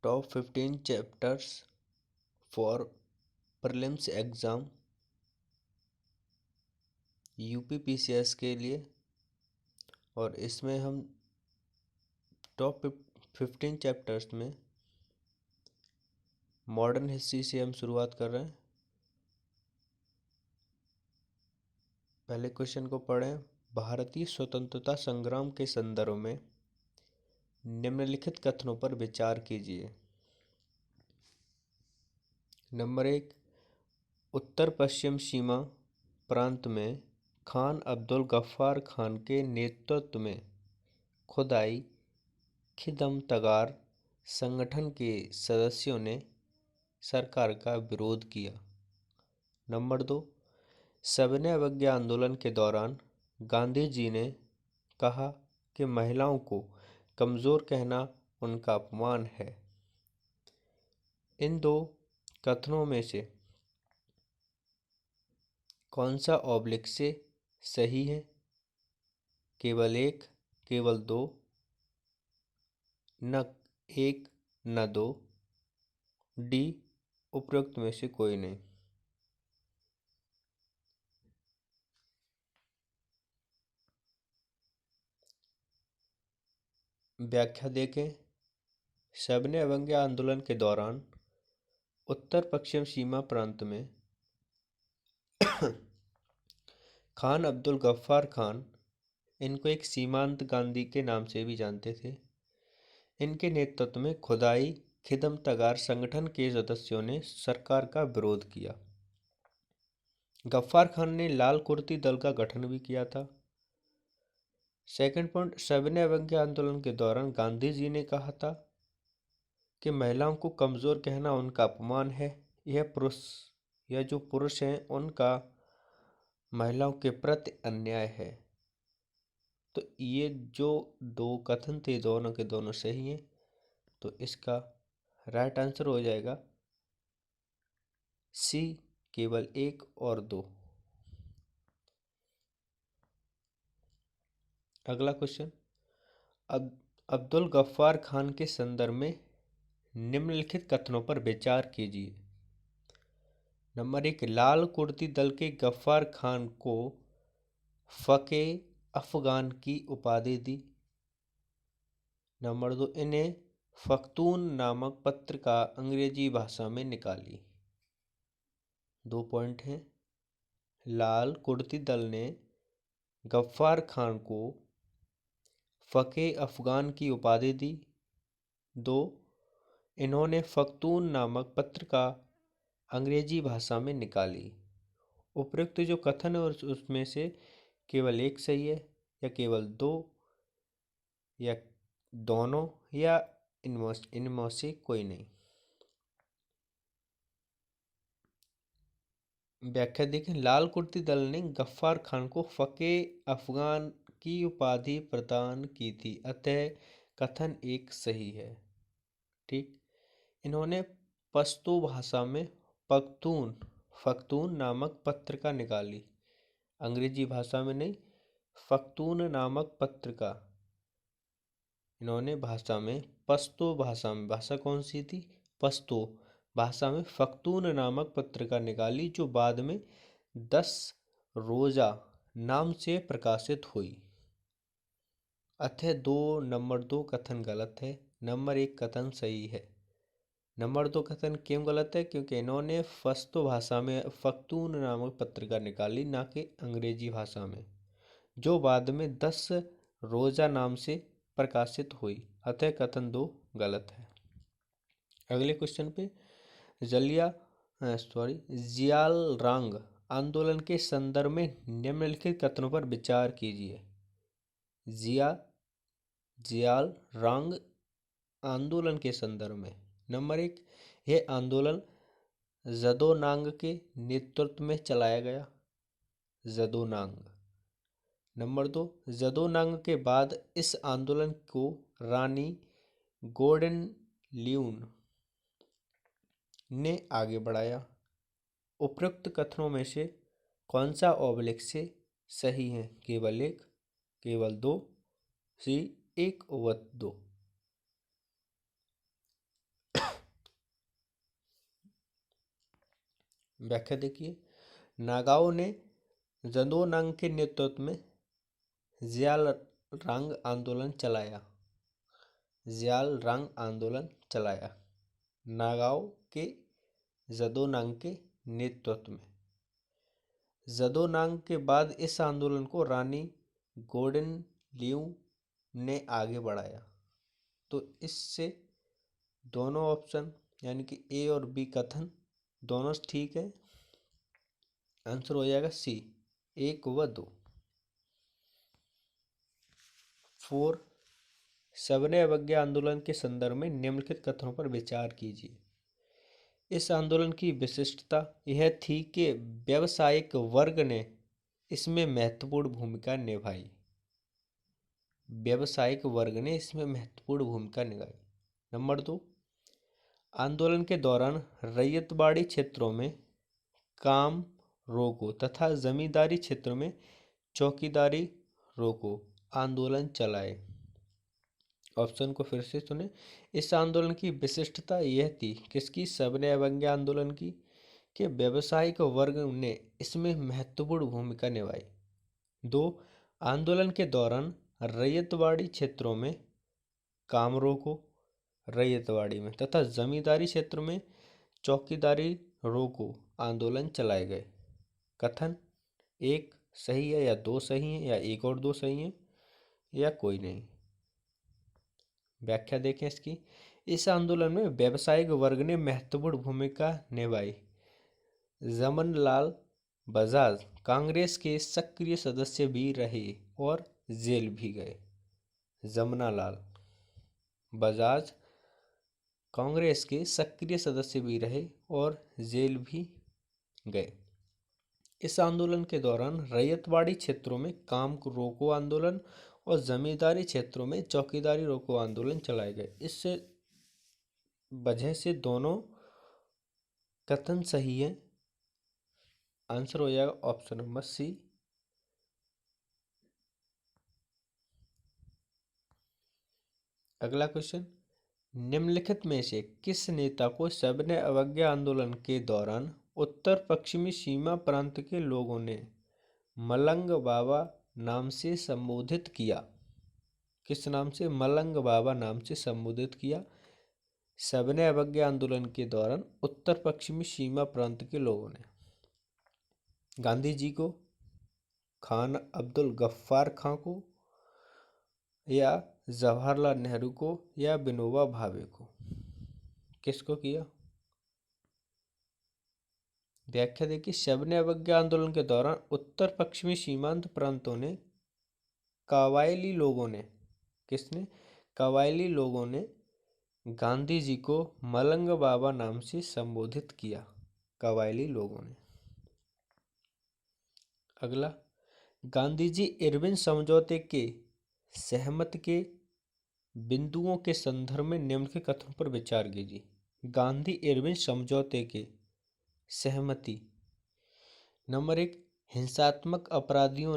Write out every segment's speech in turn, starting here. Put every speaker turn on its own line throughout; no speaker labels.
Top 15 chapters for prelims exam UPPCS के लिए। और इसमें हम टॉप 15 चैप्टर्स में मॉडर्न हिस्ट्री से हम शुरुआत कर रहे हैं। पहले क्वेश्चन को पढ़ें। भारतीय स्वतंत्रता संग्राम के संदर्भ में निम्नलिखित कथनों पर विचार कीजिए। नंबर 1, उत्तर पश्चिम सीमा प्रांत में खान अब्दुल गफ्फार खान के नेतृत्व में खुदाई खिदम तगार संगठन के सदस्यों ने सरकार का विरोध किया। नंबर 2, सविनय अवज्ञा आंदोलन के दौरान गांधी जी ने कहा कि महिलाओं को कमज़ोर कहना उनका अपमान है। इन दो कथनों में से कौन सा ऑब्लिक से सही है? केवल एक, केवल दो, न एक न दो, डी उपरोक्त में से कोई नहीं। व्याख्या देखें। सविनय अवज्ञा आंदोलन के दौरान उत्तर पश्चिम सीमा प्रांत में खान अब्दुल गफ्फार खान, इनको एक सीमांत गांधी के नाम से भी जानते थे, इनके नेतृत्व में खुदाई खिदम तगार संगठन के सदस्यों ने सरकार का विरोध किया। गफ्फार खान ने लाल कुर्ती दल का गठन भी किया था। सेकंड पॉइंट, सविनय अवज्ञा आंदोलन के दौरान गांधी जी ने कहा था कि महिलाओं को कमज़ोर कहना उनका अपमान है। यह जो पुरुष हैं उनका महिलाओं के प्रति अन्याय है। तो ये जो दो कथन थे दोनों के दोनों सही हैं। तो इसका राइट आंसर हो जाएगा सी, केवल एक और दो। अगला क्वेश्चन, अब्दुल गफ्फार खान के संदर्भ में निम्नलिखित कथनों पर विचार कीजिए। नंबर 1, लाल कुर्ती दल के गफ्फार खान को फके अफगान की उपाधि दी। नंबर 2, इन्हें फख्तून नामक पत्रिका अंग्रेजी भाषा में निकाली। 2 पॉइंट हैं। लाल कुर्ती दल ने गफ्फार खान को फके अफगान की उपाधि दी। 2, इन्होंने फख्तून नामक पत्रिका अंग्रेजी भाषा में निकाली। उपरोक्त जो कथन है उसमें से केवल एक सही है, या केवल दो, या दोनों, या इनमें से कोई नहीं। व्याख्या देखें। लाल कुर्ती दल ने गफ्फार खान को फके अफगान की उपाधि प्रदान की थी, अतः कथन एक सही है। ठीक। इन्होंने पश्तो भाषा में फख्तून नामक पत्रिका निकाली, अंग्रेजी भाषा में नहीं, फख्तून नामक पत्रिका। इन्होंने भाषा में पश्तो भाषा में, भाषा कौन सी थी? पश्तो भाषा में फख्तून नामक पत्रिका निकाली, जो बाद में 10 रोज़ा नाम से प्रकाशित हुई। अतः नंबर 2 कथन गलत है, नंबर 1 कथन सही है। नंबर 2 कथन क्यों गलत है? क्योंकि इन्होंने पश्तो भाषा में फख्तून नामक पत्रिका निकाली, ना कि अंग्रेजी भाषा में, जो बाद में 10 रोज़ा नाम से प्रकाशित हुई। अतः कथन 2 गलत है। अगले क्वेश्चन पे, जियालरंग आंदोलन के संदर्भ में निम्नलिखित कथनों पर विचार कीजिए। जियालरंग आंदोलन के संदर्भ में, नंबर 1, यह आंदोलन जदोनांग के नेतृत्व में चलाया गया। जदोनांग। नंबर 2, जदोनांग के बाद इस आंदोलन को रानी गोर्डन ने आगे बढ़ाया। उपरोक्त कथनों में से कौन सा ऑब्लिक से सही है? केवल एक, केवल दो, सी, एक व दो। व्याख्या देखिए, नागाओं ने जदोनांग के नेतृत्व में ज्यालरांग आंदोलन चलाया। ज्यालरांग आंदोलन चलाया नागाओं के जदोनांग के नेतृत्व में। जदोनांग के बाद इस आंदोलन को रानी गोर्डनलिउ ने आगे बढ़ाया। तो इससे दोनों ऑप्शन यानी कि ए और बी कथन दोनों ठीक है। आंसर हो जाएगा सी, 1 व 2। 4, सविनय अवज्ञा आंदोलन के संदर्भ में निम्नलिखित कथनों पर विचार कीजिए। इस आंदोलन की विशिष्टता यह थी कि व्यावसायिक वर्ग ने इसमें महत्वपूर्ण भूमिका निभाई। व्यावसायिक वर्ग ने इसमें महत्वपूर्ण भूमिका निभाई। नंबर 2, आंदोलन के दौरान रैयतवाड़ी क्षेत्रों में काम रोको तथा जमींदारी क्षेत्रों में चौकीदारी रोको आंदोलन चलाए। ऑप्शन को फिर से सुने। इस आंदोलन की विशिष्टता यह थी, किसकी? सविनय अवज्ञा आंदोलन की, कि व्यावसायिक वर्ग ने इसमें महत्वपूर्ण भूमिका निभाई। 2, आंदोलन के दौरान रैयतवाड़ी क्षेत्रों में काम रोको रैयतवाड़ी में तथा जमींदारी क्षेत्र में चौकीदारी रोको आंदोलन चलाए गए। कथन 1 सही है या 2 सही है या 1 और 2 सही है या कोई नहीं। व्याख्या देखें इसकी। इस आंदोलन में व्यावसायिक वर्ग ने महत्वपूर्ण भूमिका निभाई। जमनलाल बजाज कांग्रेस के सक्रिय सदस्य भी रहे और जेल भी गए। जमनालाल बजाज कांग्रेस के सक्रिय सदस्य भी रहे और जेल भी गए। इस आंदोलन के दौरान रैयतवाड़ी क्षेत्रों में काम रोको आंदोलन और जमींदारी क्षेत्रों में चौकीदारी रोको आंदोलन चलाए गए। इस वजह से दोनों कथन सही है। आंसर हो जाएगा ऑप्शन नंबर सी। अगला क्वेश्चन, निम्नलिखित में से किस नेता को सविनय अवज्ञा आंदोलन के दौरान उत्तर पश्चिमी सीमा प्रांत के लोगों ने मलंग बाबा नाम से संबोधित किया? किस नाम से? मलंग बाबा नाम से संबोधित किया सविनय अवज्ञा आंदोलन के दौरान उत्तर पश्चिमी सीमा प्रांत के लोगों ने। गांधी जी को, खान अब्दुल गफ्फार खां को, या जवाहरलाल नेहरू को, या विनोबा भावे को? किसको किया? व्याख्या देखिए, सविनय अवज्ञा आंदोलन के दौरान उत्तर पश्चिमी सीमांत प्रांतों ने कबायली लोगों ने, किसने? कबायली लोगों ने गांधी जी को मलंग बाबा नाम से संबोधित किया। कबायली लोगों ने। अगला, गांधी जी इरविन समझौते के सहमत के बिंदुओं के संदर्भ में निम्नलिखित कथनों पर विचार कीजिए। गांधी इरविन समझौते के सहमति। नंबर 1, हिंसात्मक अपराधियों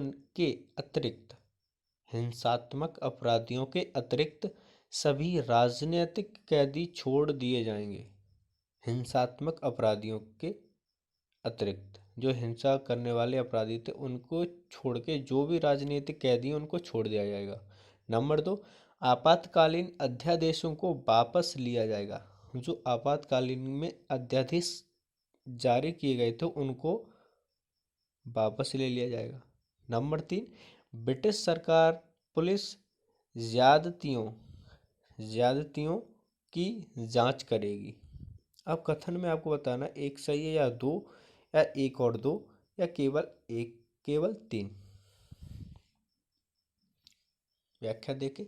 के अतिरिक्त सभी राजनीतिक कैदी छोड़ दिए जाएंगे। हिंसात्मक अपराधियों के अतिरिक्त जो हिंसा करने वाले अपराधी थे उनको छोड़ के जो भी राजनीतिक कैदी हैं उनको छोड़ दिया जाएगा। नंबर 2, आपातकालीन अध्यादेशों को वापस लिया जाएगा। जो आपातकालीन में अध्यादेश जारी किए गए थे उनको वापस ले लिया जाएगा। नंबर 3, ब्रिटिश सरकार पुलिस ज्यादतियों की जांच करेगी। अब कथन में आपको बताना एक सही है या 2 या 1 और 2 या केवल 1 केवल 3। व्याख्या देखें,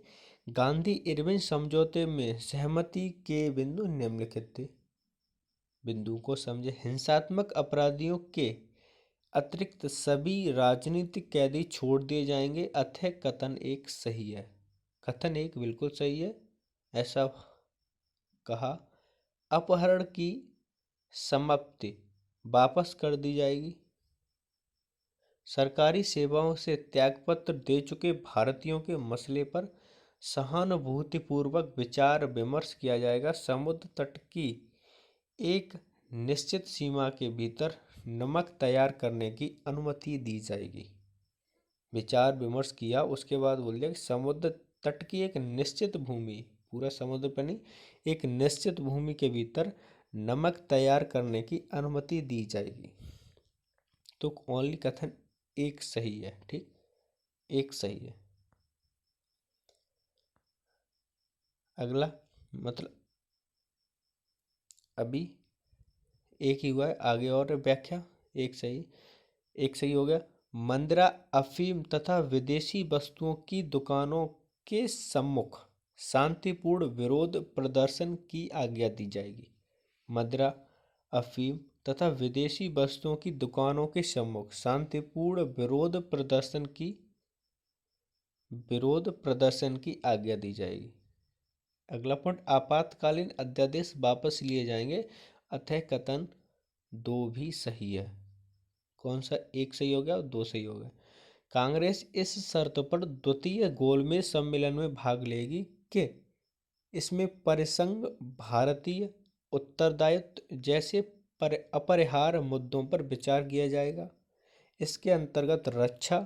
गांधी इरविन समझौते में सहमति के बिंदु निम्नलिखित थे। बिंदु को समझे। हिंसात्मक अपराधियों के अतिरिक्त सभी राजनीतिक कैदी छोड़ दिए जाएंगे। अतः कथन 1 सही है। कथन 1 बिल्कुल सही है। ऐसा कहा। अपहरण की समाप्ति वापस कर दी जाएगी। सरकारी सेवाओं से त्यागपत्र दे चुके भारतीयों के मसले पर सहानुभूतिपूर्वक विचार विमर्श किया जाएगा। समुद्र तट की एक निश्चित सीमा के भीतर नमक तैयार करने की अनुमति दी जाएगी। विचार विमर्श किया, उसके बाद बोल दिया कि समुद्र तट की एक निश्चित भूमि, पूरा समुद्र पर नहीं, एक निश्चित भूमि के भीतर नमक तैयार करने की अनुमति दी जाएगी। तो ओनली कथन एक सही है, ठीक, एक सही है। अगला मतलब अभी एक ही हुआ है, आगे और व्याख्या। एक सही हो गया। मंदिरा अफीम तथा विदेशी वस्तुओं की दुकानों के सम्मुख शांतिपूर्ण विरोध प्रदर्शन की आज्ञा दी जाएगी। मदिरा अफीम तथा विदेशी वस्तुओं की दुकानों के सम्मुख शांतिपूर्ण विरोध प्रदर्शन की आज्ञा दी जाएगी। अगला पॉइंट, आपातकालीन अध्यादेश वापस लिए जाएंगे। अतः कथन दो भी सही है। कौन सा, एक सही हो गया और दो सही हो गया। कांग्रेस इस शर्त पर द्वितीय गोलमेज सम्मेलन में भाग लेगी कि इसमें परिसंघ भारतीय उत्तरदायित्व जैसे अपरिहार्य मुद्दों पर विचार किया जाएगा। इसके अंतर्गत रक्षा,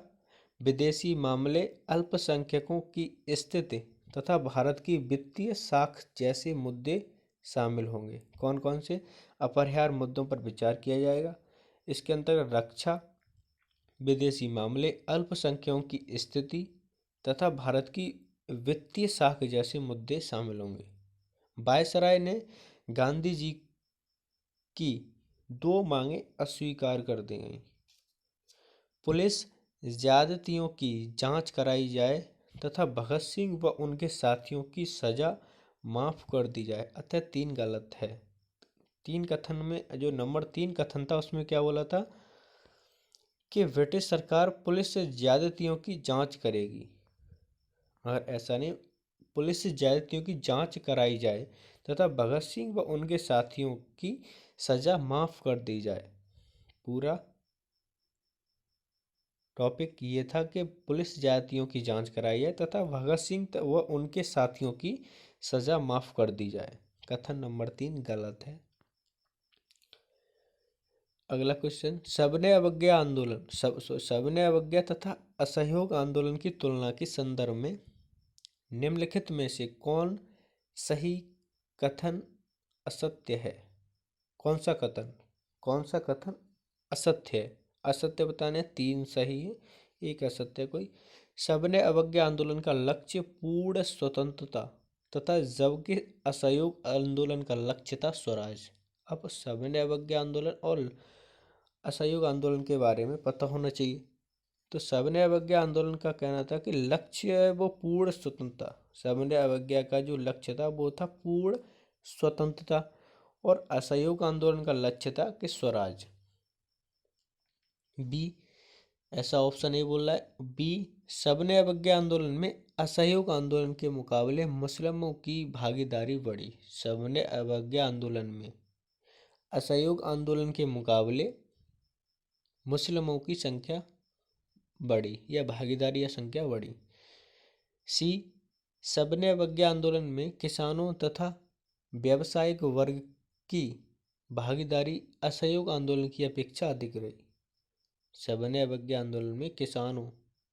विदेशी मामले, अल्पसंख्यकों की स्थिति तथा भारत की वित्तीय साख जैसे मुद्दे शामिल होंगे। कौन कौन से अपरिहार्य मुद्दों पर विचार किया जाएगा? इसके अंतर्गत रक्षा, विदेशी मामले, अल्पसंख्यकों की स्थिति तथा भारत की वित्तीय साख जैसे मुद्दे शामिल होंगे। वायसराय ने गांधी जी की दो मांगें अस्वीकार कर दी गईं। पुलिस ज्यादतियों की जांच कराई जाए तथा भगत सिंह व उनके साथियों की सजा माफ कर दी जाए। अतः तीन गलत है। तीन कथन में जो नंबर 3 कथन था उसमें क्या बोला था कि ब्रिटिश सरकार पुलिस से ज्यादतियों की जांच करेगी, मगर ऐसा नहीं, पुलिस से ज्यादतियों की जांच कराई जाए तथा भगत सिंह व उनके साथियों की सजा माफ कर दी जाए। पूरा टॉपिक ये था कि पुलिस ज्यादतियों की जांच कराई जाए तथा भगत सिंह व उनके साथियों की सजा माफ कर दी जाए। कथन नंबर 3 गलत है। अगला क्वेश्चन, सबने अवज्ञा आंदोलन सबने अवज्ञा तथा असहयोग आंदोलन की तुलना के संदर्भ में निम्नलिखित में से कौन सही कथन असत्य है? कौन सा कथन असत्य है? असत्य बताने 3 सही है, एक असत्य है कोई। सबने अवज्ञा आंदोलन का लक्ष्य पूर्ण स्वतंत्रता तथा जबकि असहयोग आंदोलन का लक्ष्य था स्वराज। अब सबने अवज्ञा आंदोलन और असहयोग आंदोलन के बारे में पता होना चाहिए। तो सबने अवज्ञा आंदोलन का कहना था कि लक्ष्य है वो पूर्ण स्वतंत्रता। सबने अवज्ञा का जो लक्ष्य था वो था पूर्ण स्वतंत्रता और असहयोग आंदोलन का लक्ष्य था कि स्वराज। बी, ऐसा ऑप्शन ए बोल रहा है। बी, सबने अवज्ञा आंदोलन में असहयोग आंदोलन के मुकाबले मुस्लिमों की भागीदारी बढ़ी। सबने अवज्ञा आंदोलन में असहयोग आंदोलन के मुकाबले मुस्लिमों की संख्या बढ़ी या भागीदारी या संख्या बढ़ी। सी, सबने अवज्ञा आंदोलन में किसानों तथा व्यावसायिक वर्ग की भागीदारी असहयोग आंदोलन की अपेक्षा अधिक रही। सबने अवज्ञा आंदोलन में किसानों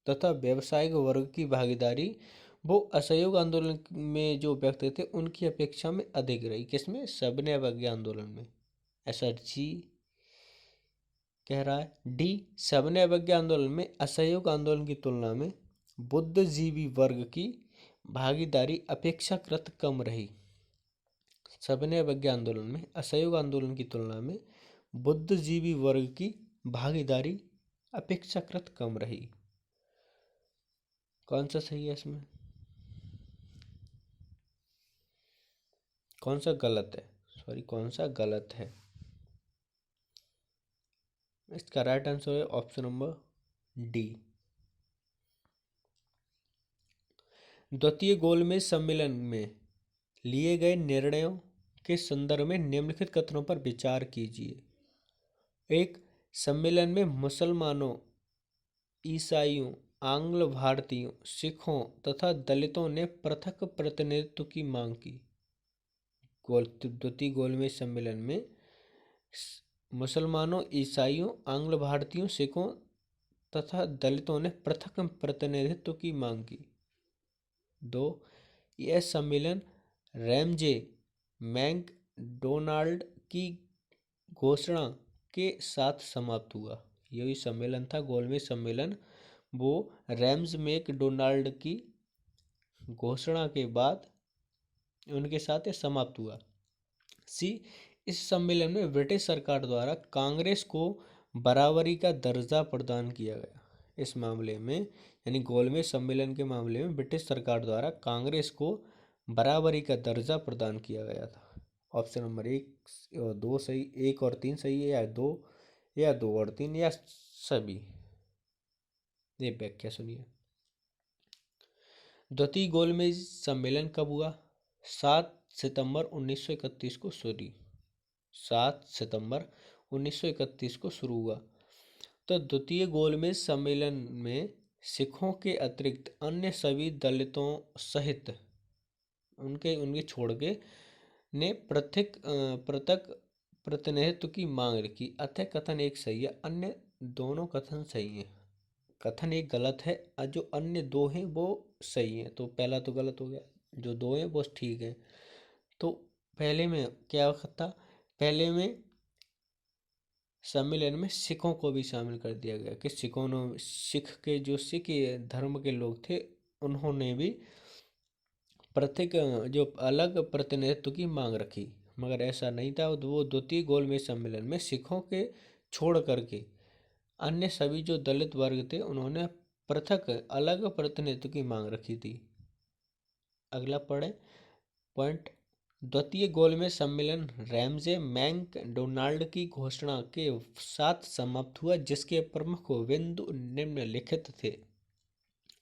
तथा व्यावसायिक वर्ग की भागीदारी वो असहयोग आंदोलन में जो व्यक्ति थे उनकी अपेक्षा में अधिक रही। किसमें? सबने अवज्ञा आंदोलन में। ऐसा जी कह रहा है। डी, सबने अवज्ञा आंदोलन में असहयोग आंदोलन की तुलना में बुद्धिजीवी वर्ग की भागीदारी अपेक्षाकृत कम रही। सबने अवज्ञा आंदोलन में असहयोग आंदोलन की तुलना में बुद्धिजीवी वर्ग की भागीदारी अपेक्षाकृत कम रही। कौन सा सही है इसमें? कौन सा गलत है? कौन सा गलत है? इसका राइट आंसर है ऑप्शन नंबर डी। द्वितीय गोलमेज सम्मेलन में लिए गए निर्णयों के संदर्भ में निम्नलिखित कथनों पर विचार कीजिए। एक, सम्मेलन में मुसलमानों, ईसाइयों, आंग्ल भारतीयों, सिखों तथा दलितों ने पृथक प्रतिनिधित्व की मांग की। द्वितीय गोलमेज सम्मेलन में मुसलमानों, ईसाइयों, आंग्ल भारतीयों, सिखों तथा दलितों ने पृथक प्रतिनिधित्व की मांग की। 2. यह सम्मेलन रैमजे मैकडोनाल्ड की घोषणा के साथ समाप्त हुआ। यही सम्मेलन था, गोलमेज सम्मेलन, वो रैम्स मैकडोनाल्ड की घोषणा के बाद उनके साथ ये समाप्त हुआ। सी. इस सम्मेलन में ब्रिटिश सरकार द्वारा कांग्रेस को बराबरी का दर्जा प्रदान किया गया। इस मामले में यानी गोलमेज सम्मेलन के मामले में ब्रिटिश सरकार द्वारा कांग्रेस को बराबरी का दर्जा प्रदान किया गया था। ऑप्शन नंबर 1 और 2 सही, 1 और 3 सही है, या 2 और 3 या सभी। ये व्याख्या सुनिए। द्वितीय गोलमेज सम्मेलन कब हुआ? 7 सितंबर 1931 को 7 सितंबर 1931 को शुरू हुआ। तो द्वितीय गोलमेज सम्मेलन में सिखों के अतिरिक्त अन्य सभी दलितों सहित उनके छोड़ के ने पृथक प्रतिनिधित्व की मांग रखी। अतः कथन एक सही है, अन्य दोनों कथन सही हैं। कथन एक गलत है और जो अन्य दो हैं वो सही हैं। तो पहला तो गलत हो गया, जो दो हैं वो ठीक है। तो पहले में क्या था? पहले में सम्मेलन में सिखों को भी शामिल कर दिया गया कि सिख धर्म के लोग थे, उन्होंने भी पृथक जो अलग प्रतिनिधित्व की मांग रखी। मगर ऐसा नहीं था। वो द्वितीय गोलमेज सम्मेलन में सिखों के छोड़ करके अन्य सभी जो दलित वर्ग थे उन्होंने पृथक अलग प्रतिनिधित्व की मांग रखी थी। अगला पढ़े पॉइंट। द्वितीय गोलमेज सम्मेलन रैमजे मैकडोनाल्ड की घोषणा के साथ समाप्त हुआ, जिसके प्रमुख बिंदु निम्नलिखित थे।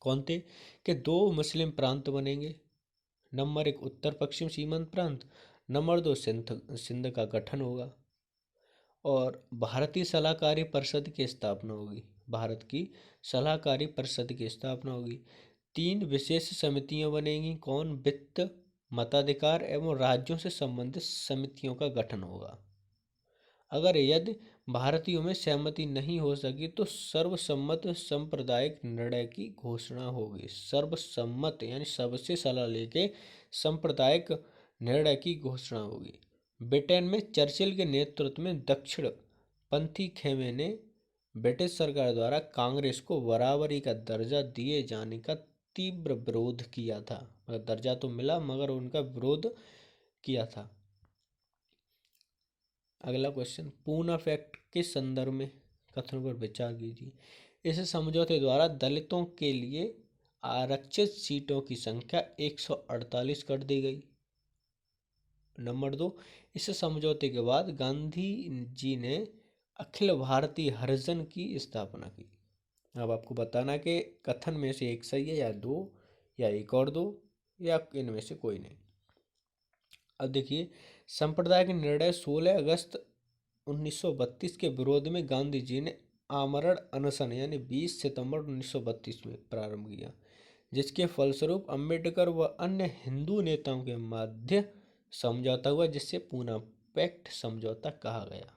कौन थे? कि 2 मुस्लिम प्रांत बनेंगे। नंबर 1 उत्तर पश्चिम सीमांत प्रांत। नंबर 2 सिंध का गठन होगा और भारतीय सलाहकारी परिषद की स्थापना होगी। भारत की सलाहकारी परिषद की स्थापना होगी। 3 विशेष समितियां बनेंगी। कौन? वित्त, मताधिकार एवं राज्यों से संबंधित समितियों का गठन होगा। अगर यदि भारतीयों में सहमति नहीं हो सकी तो सर्वसम्मत सांप्रदायिक निर्णय की घोषणा होगी। सर्वसम्मत यानी सबसे सलाह लेके सांप्रदायिक निर्णय की घोषणा होगी। ब्रिटेन में चर्चिल के नेतृत्व में दक्षिण पंथी खेमे ने ब्रिटिश सरकार द्वारा कांग्रेस को बराबरी का दर्जा दिए जाने का तीव्र विरोध किया था। मतलब दर्जा तो मिला मगर उनका विरोध किया था। अगला क्वेश्चन, पूना फैक्ट के संदर्भ में कथनों पर विचार कीजिए। इस समझौते द्वारा दलितों के लिए आरक्षित सीटों की संख्या 148 कर दी गई। नंबर 2, इस समझौते के बाद गांधी जी ने अखिल भारतीय हरिजन की स्थापना की। अब आपको बताना कि कथन में से एक सही है या 2 या 1 और 2 या इनमें से कोई नहीं। अब देखिए, सांप्रदायिक निर्णय 16 अगस्त 1932 के विरोध में गांधी जी ने आमरण अनशन यानी 20 सितंबर 1932 में प्रारंभ किया, जिसके फलस्वरूप अंबेडकर व अन्य हिंदू नेताओं के मध्य समझौता हुआ, जिससे पूना पैक्ट समझौता कहा गया।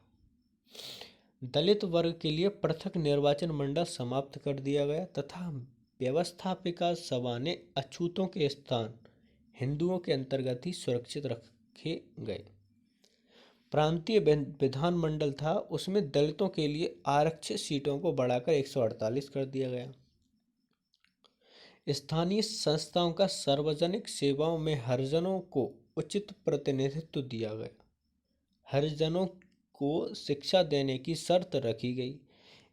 दलित वर्ग के लिए पृथक निर्वाचन मंडल समाप्त कर दिया गया तथा व्यवस्थापिका सभा ने अछूतों के स्थान हिंदुओं के अंतर्गत ही सुरक्षित रखे गए। प्रांतीय विधानमंडल था, उसमें दलितों के लिए आरक्षित सीटों को बढ़ाकर 148 कर दिया गया। स्थानीय संस्थाओं का सार्वजनिक सेवाओं में हरिजनों को उचित प्रतिनिधित्व दिया गया। हरिजनों को शिक्षा देने की शर्त रखी गई।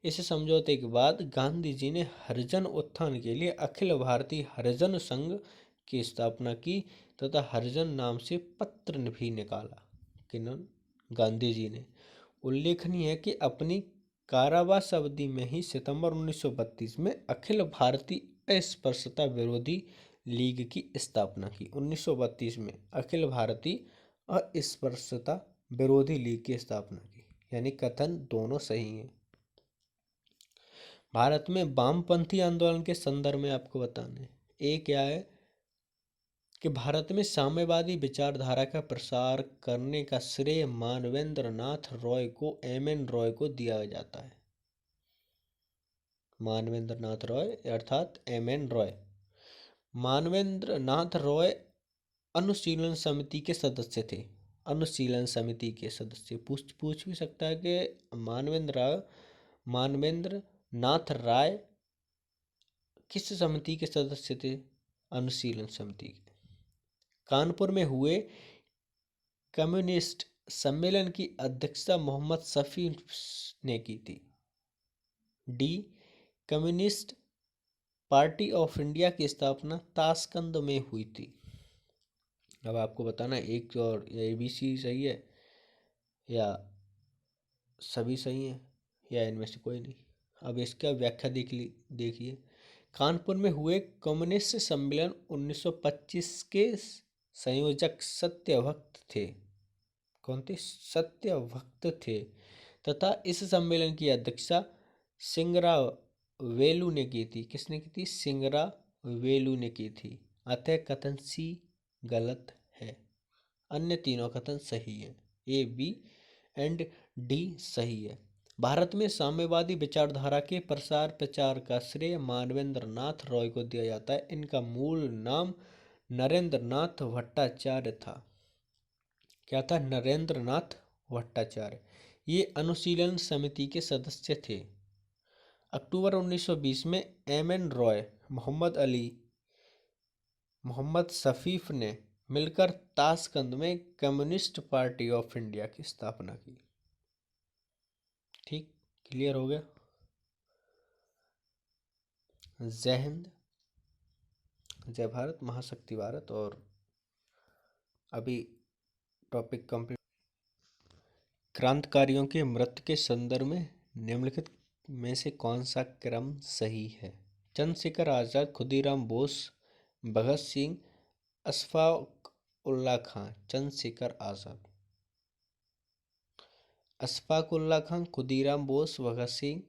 इस समझौते के बाद गांधी जी ने हरिजन उत्थान के लिए अखिल भारतीय हरिजन संघ की स्थापना की तथा हरिजन नाम से पत्र भी निकाला। किन्होंने? गांधी जी ने। उल्लेखनीय है कि अपनी कारावास अवधि में ही सितंबर 1932 में अखिल भारतीय अस्पृश्यता विरोधी लीग की स्थापना की। 1932 में अखिल भारतीय अस्पृश्यता विरोधी लीग की स्थापना की। यानी कथन दोनों सही हैं। भारत में वामपंथी आंदोलन के संदर्भ में आपको बताना है। एक क्या है? कि भारत में साम्यवादी विचारधारा का प्रसार करने का श्रेय मानवेंद्र नाथ रॉय को एम.एन. रॉय को दिया जाता है। मानवेंद्र नाथ रॉय अर्थात एम.एन. रॉय। मानवेंद्र नाथ रॉय अनुशीलन समिति के सदस्य थे। अनुशीलन समिति के सदस्य पूछ भी सकता है कि मानवेंद्र नाथ राय किस समिति के सदस्य थे? अनुशीलन समिति के। कानपुर में हुए कम्युनिस्ट सम्मेलन की अध्यक्षता मोहम्मद शफी ने की थी। D, communist party of India की स्थापना ताशकंद में हुई थी। अब आपको बताना एक और ABC सही है या सभी सही हैं या इनमें से कोई नहीं। अब इसका व्याख्या देखिए। कानपुर में हुए कम्युनिस्ट सम्मेलन 1925 के संयोजक सत्यभक्त थे। कौन थे? सत्यभक्त थे तथा इस सम्मेलन की अध्यक्षता सिंगरावेलु ने की थी। किसने की थी? सिंगरावेलु ने की थी। अतः कथन सी गलत है, अन्य तीनों कथन सही है। A, B एंड D सही है। भारत में साम्यवादी विचारधारा के प्रसार प्रचार का श्रेय मानवेंद्र नाथ रॉय को दिया जाता है। इनका मूल नाम नरेंद्र नाथ भट्टाचार्य था। क्या था? नरेंद्र नाथ भट्टाचार्य। ये अनुशीलन समिति के सदस्य थे। अक्टूबर 1920 में एम.एन. रॉय, मोहम्मद शफीफ ने मिलकर ताशकंद में कम्युनिस्ट पार्टी ऑफ इंडिया की स्थापना की। ठीक, क्लियर हो गया? जय हिंद, जय भारत, महाशक्ति भारत। और अभी टॉपिक कंप्लीट। क्रांतिकारियों के मृत्यु के संदर्भ में निम्नलिखित में से कौन सा क्रम सही है? चंद्रशेखर आजाद, खुदीराम बोस, भगत सिंह, अशफाक उल्ला खां। चंद्रशेखर आजाद, अशफाक उल्ला खां, खुदीराम बोस, भगत सिंह।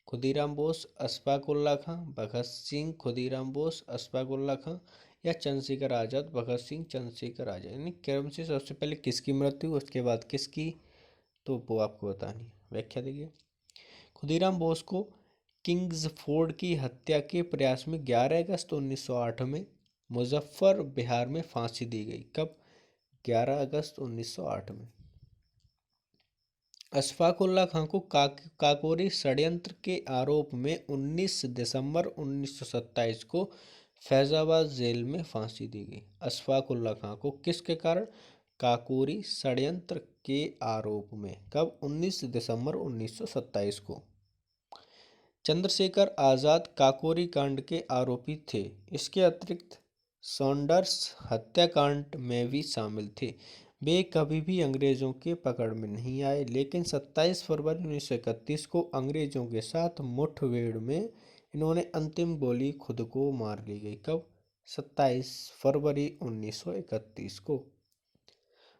खुदीराम बोस, अशफाक उल्ला खां, भगत सिंह, खुदीराम बोस, अशफाक उल्ला खां या चंद्रशेखर आजाद, भगत सिंह, चंद्रशेखर आजाद। यानी क्रम से सबसे पहले किसकी मृत्यु, उसके बाद किसकी, तो वो आपको बतानी। व्याख्या देखिए। खुदीराम बोस को किंग्सफोर्ड की हत्या के प्रयास में 11 अगस्त 1908 में मुजफ्फर बिहार में फांसी दी गई। कब? 11 अगस्त 1908 में। अशफाक उल्ला खां को काकोरी षड्यंत्र के आरोप में 19 दिसंबर 1927 को फैजाबाद जेल में फांसी दी गई। अशफाक उल्ला खां को किसके कारण? काकोरी षड्यंत्र के आरोप में। कब? 19 दिसंबर 1927 को। चंद्रशेखर आजाद काकोरी कांड के आरोपी थे। इसके अतिरिक्त सॉन्डर्स हत्याकांड में भी शामिल थे। वे कभी भी अंग्रेजों के पकड़ में नहीं आए, लेकिन 27 फरवरी 1931 को अंग्रेजों के साथ मुठभेड़ में इन्होंने अंतिम गोली खुद को मार ली गई। कब? 27 फरवरी 1931 को।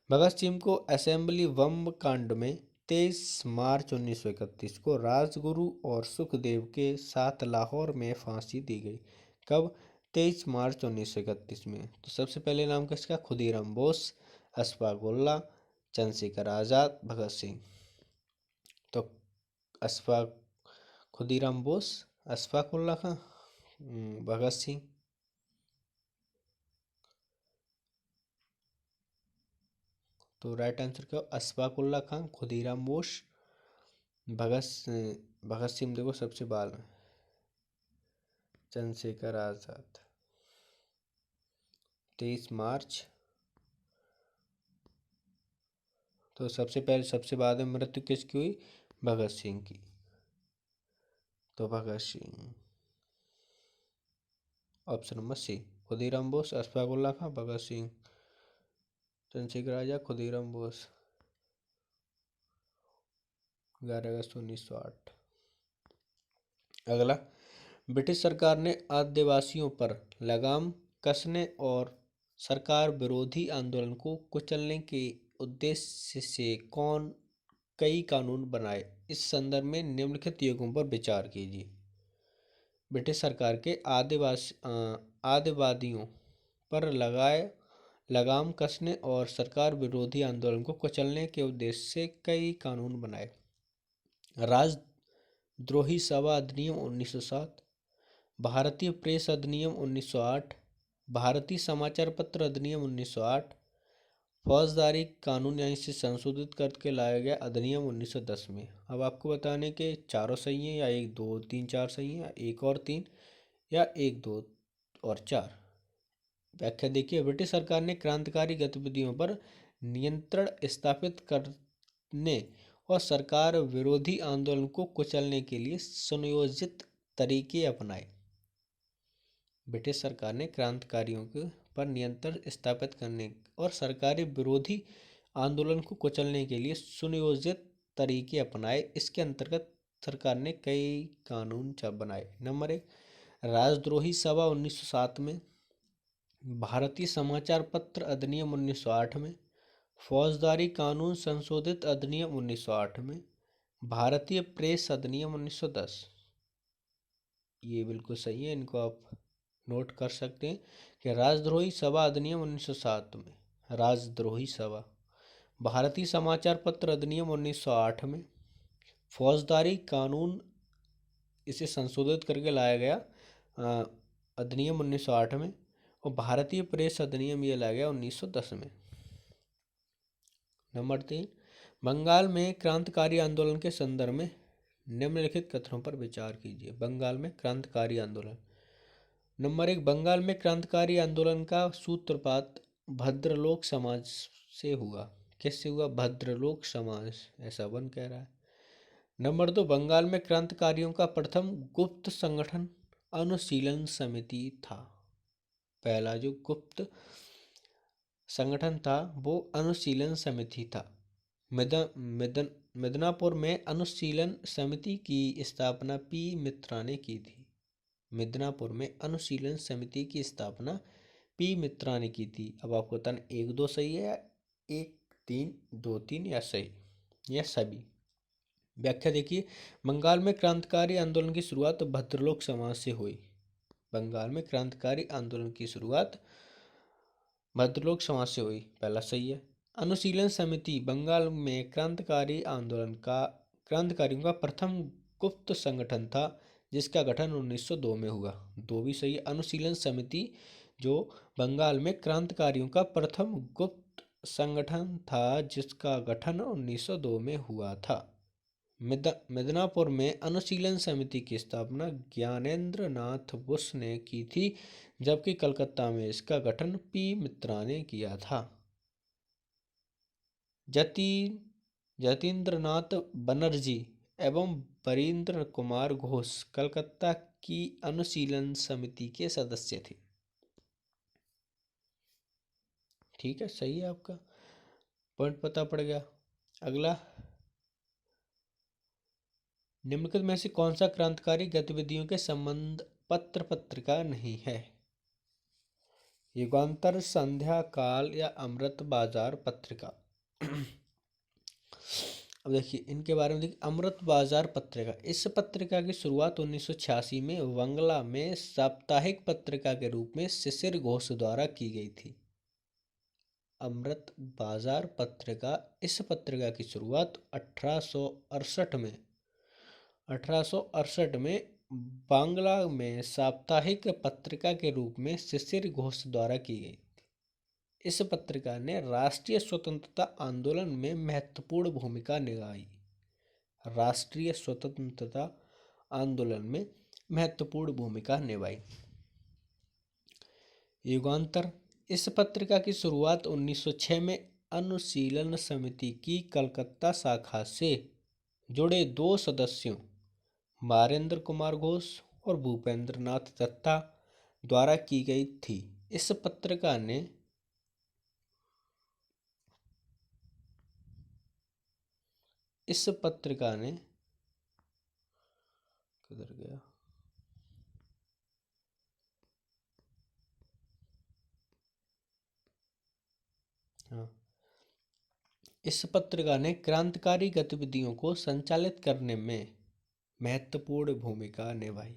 भगत सिंह को असेंबली बम कांड में 23 मार्च 1931 को राजगुरु और सुखदेव के साथ लाहौर में फांसी दी गई। कब? 23 मार्च 1931 में। तो सबसे पहले नाम किसका? खुदीराम बोस, अशफाक उल्ला, चंद्रशेखर आजाद, भगत सिंह। तो खुदीराम बोस, अशफाक उल्ला खां, भगत सिंह। तो राइट आंसर क्या? अशफाक उल्ला खां, खुदीराम बोस, भगत सिंह देखो सबसे बाद में, चंद्रशेखर आजाद। 23 मार्च। तो सबसे पहले सबसे बाद में मृत्यु किसकी हुई? भगत सिंह की। तो Bhagat Singh, option number C. Khudiram Bose, Ashfaq Ulla Khan, Bhagat Singh, Chandrashekhar Azad, Khudiram Bose. 11 अगस्त 1908। अगला, ब्रिटिश सरकार ने आदिवासियों पर लगाम कसने और सरकार विरोधी आंदोलन को कुचलने के उद्देश्य से कई कानून बनाए। इस संदर्भ में निम्नलिखित युगों पर विचार कीजिए। ब्रिटिश सरकार के आदिवादियों पर लगाम कसने और सरकार विरोधी आंदोलन को कुचलने के उद्देश्य से कई कानून बनाए। राजद्रोही सभा अधिनियम 1907, भारतीय प्रेस अधिनियम 1908, भारतीय समाचार पत्र अधिनियम 1908, फौजदारी कानून यानी इसे संशोधित करके लाया गया अधिनियम 1910 में। अब आपको बताने के चारों सही हैं या एक दो तीन चार सही हैं या एक और तीन या एक दो और चार। व्याख्या देखिए, ब्रिटिश सरकार ने क्रांतिकारी गतिविधियों पर नियंत्रण स्थापित करने और सरकार विरोधी आंदोलन को कुचलने के लिए सुनियोजित तरीके अपनाए। ब्रिटिश सरकार ने क्रांतिकारियों के पर नियंत्रण स्थापित करने और सरकारी विरोधी आंदोलन को कुचलने के लिए सुनियोजित तरीके अपनाए। इसके अंतर्गत सरकार ने कई कानून बनाए। नंबर 1, राजद्रोही सभा 1907 में, भारतीय समाचार पत्र अधिनियम 1908 में, फौजदारी कानून संशोधित अधिनियम 1908 में, भारतीय प्रेस अधिनियम 1910। ये बिल्कुल सही है, इनको आप नोट कर सकते हैं कि राजद्रोही सभा अधिनियम 1907 में, राजद्रोही सभा, भारतीय समाचार पत्र अधिनियम 1908 में, फौजदारी कानून इसे संशोधित करके लाया गया अधिनियम 1908 में, और भारतीय प्रेस अधिनियम ये लाया गया 1910 में। नंबर 3, बंगाल में क्रांतिकारी आंदोलन के संदर्भ में निम्नलिखित कथनों पर विचार कीजिए। बंगाल में क्रांतिकारी आंदोलन। नंबर 1, बंगाल में क्रांतिकारी आंदोलन का सूत्रपात भद्रलोक समाज से हुआ। किससे हुआ? भद्रलोक समाज, ऐसा वन कह रहा है। नंबर 2, बंगाल में क्रांतिकारियों का प्रथम गुप्त संगठन अनुशीलन समिति था। पहला जो गुप्त संगठन था वो अनुशीलन समिति था। मिदनापुर में अनुशीलन समिति की स्थापना पी मित्रा ने की थी। मिदनापुर में अनुशीलन समिति की स्थापना पी मित्रा ने की थी। अब आपको बताना एक दो सही है या एक तीन दो तीन या सही या सभी। व्याख्या देखिए, बंगाल में क्रांतिकारी आंदोलन की शुरुआत भद्रलोक समाज से हुई। बंगाल में क्रांतिकारी आंदोलन की शुरुआत भद्रलोक समाज से हुई, पहला सही है। अनुशीलन समिति बंगाल में क्रांतिकारियों का प्रथम गुप्त संगठन था जिसका गठन 1902 में हुआ, दो भी सही है। अनुशीलन समिति जो बंगाल में क्रांतिकारियों का प्रथम गुप्त संगठन था जिसका गठन 1902 में हुआ था। मिदनापुर में अनुशीलन समिति की स्थापना ज्ञानेंद्र नाथ बोस ने की थी, जबकि कलकत्ता में इसका गठन पी मित्रा ने किया था। जतीन्द्रनाथ बनर्जी एवं बरींद्र कुमार घोष कलकत्ता की अनुशीलन समिति के सदस्य थे। ठीक है, सही है, आपका पॉइंट पता पड़ गया। अगला, निम्नलिखित में से कौन सा क्रांतिकारी गतिविधियों के संबंध पत्र पत्रिका नहीं है? युगांतर, संध्या काल या अमृत बाजार पत्रिका। अब देखिए इनके बारे में देखिए। अमृत बाजार पत्रिका, इस पत्रिका की शुरुआत 1986 में बंगला में साप्ताहिक पत्रिका के रूप में शिशिर घोष द्वारा की गई थी। अमृत बाजार पत्रिका, इस पत्रिका की शुरुआत 1868 में बांग्ला में साप्ताहिक पत्रिका के रूप में शिशिर घोष द्वारा की गई थी। इस पत्रिका ने राष्ट्रीय स्वतंत्रता आंदोलन में महत्वपूर्ण भूमिका निभाई। राष्ट्रीय स्वतंत्रता आंदोलन में महत्वपूर्ण भूमिका निभाई। युगांतर, इस पत्रिका की शुरुआत 1906 में अनुशीलन समिति की कलकत्ता शाखा से जुड़े दो सदस्यों मारेंद्र कुमार घोष और भूपेंद्र नाथ दत्ता द्वारा की गई थी। इस पत्रिका ने किधर गया? हाँ, इस पत्रिका ने क्रांतिकारी गतिविधियों को संचालित करने में महत्वपूर्ण भूमिका निभाई।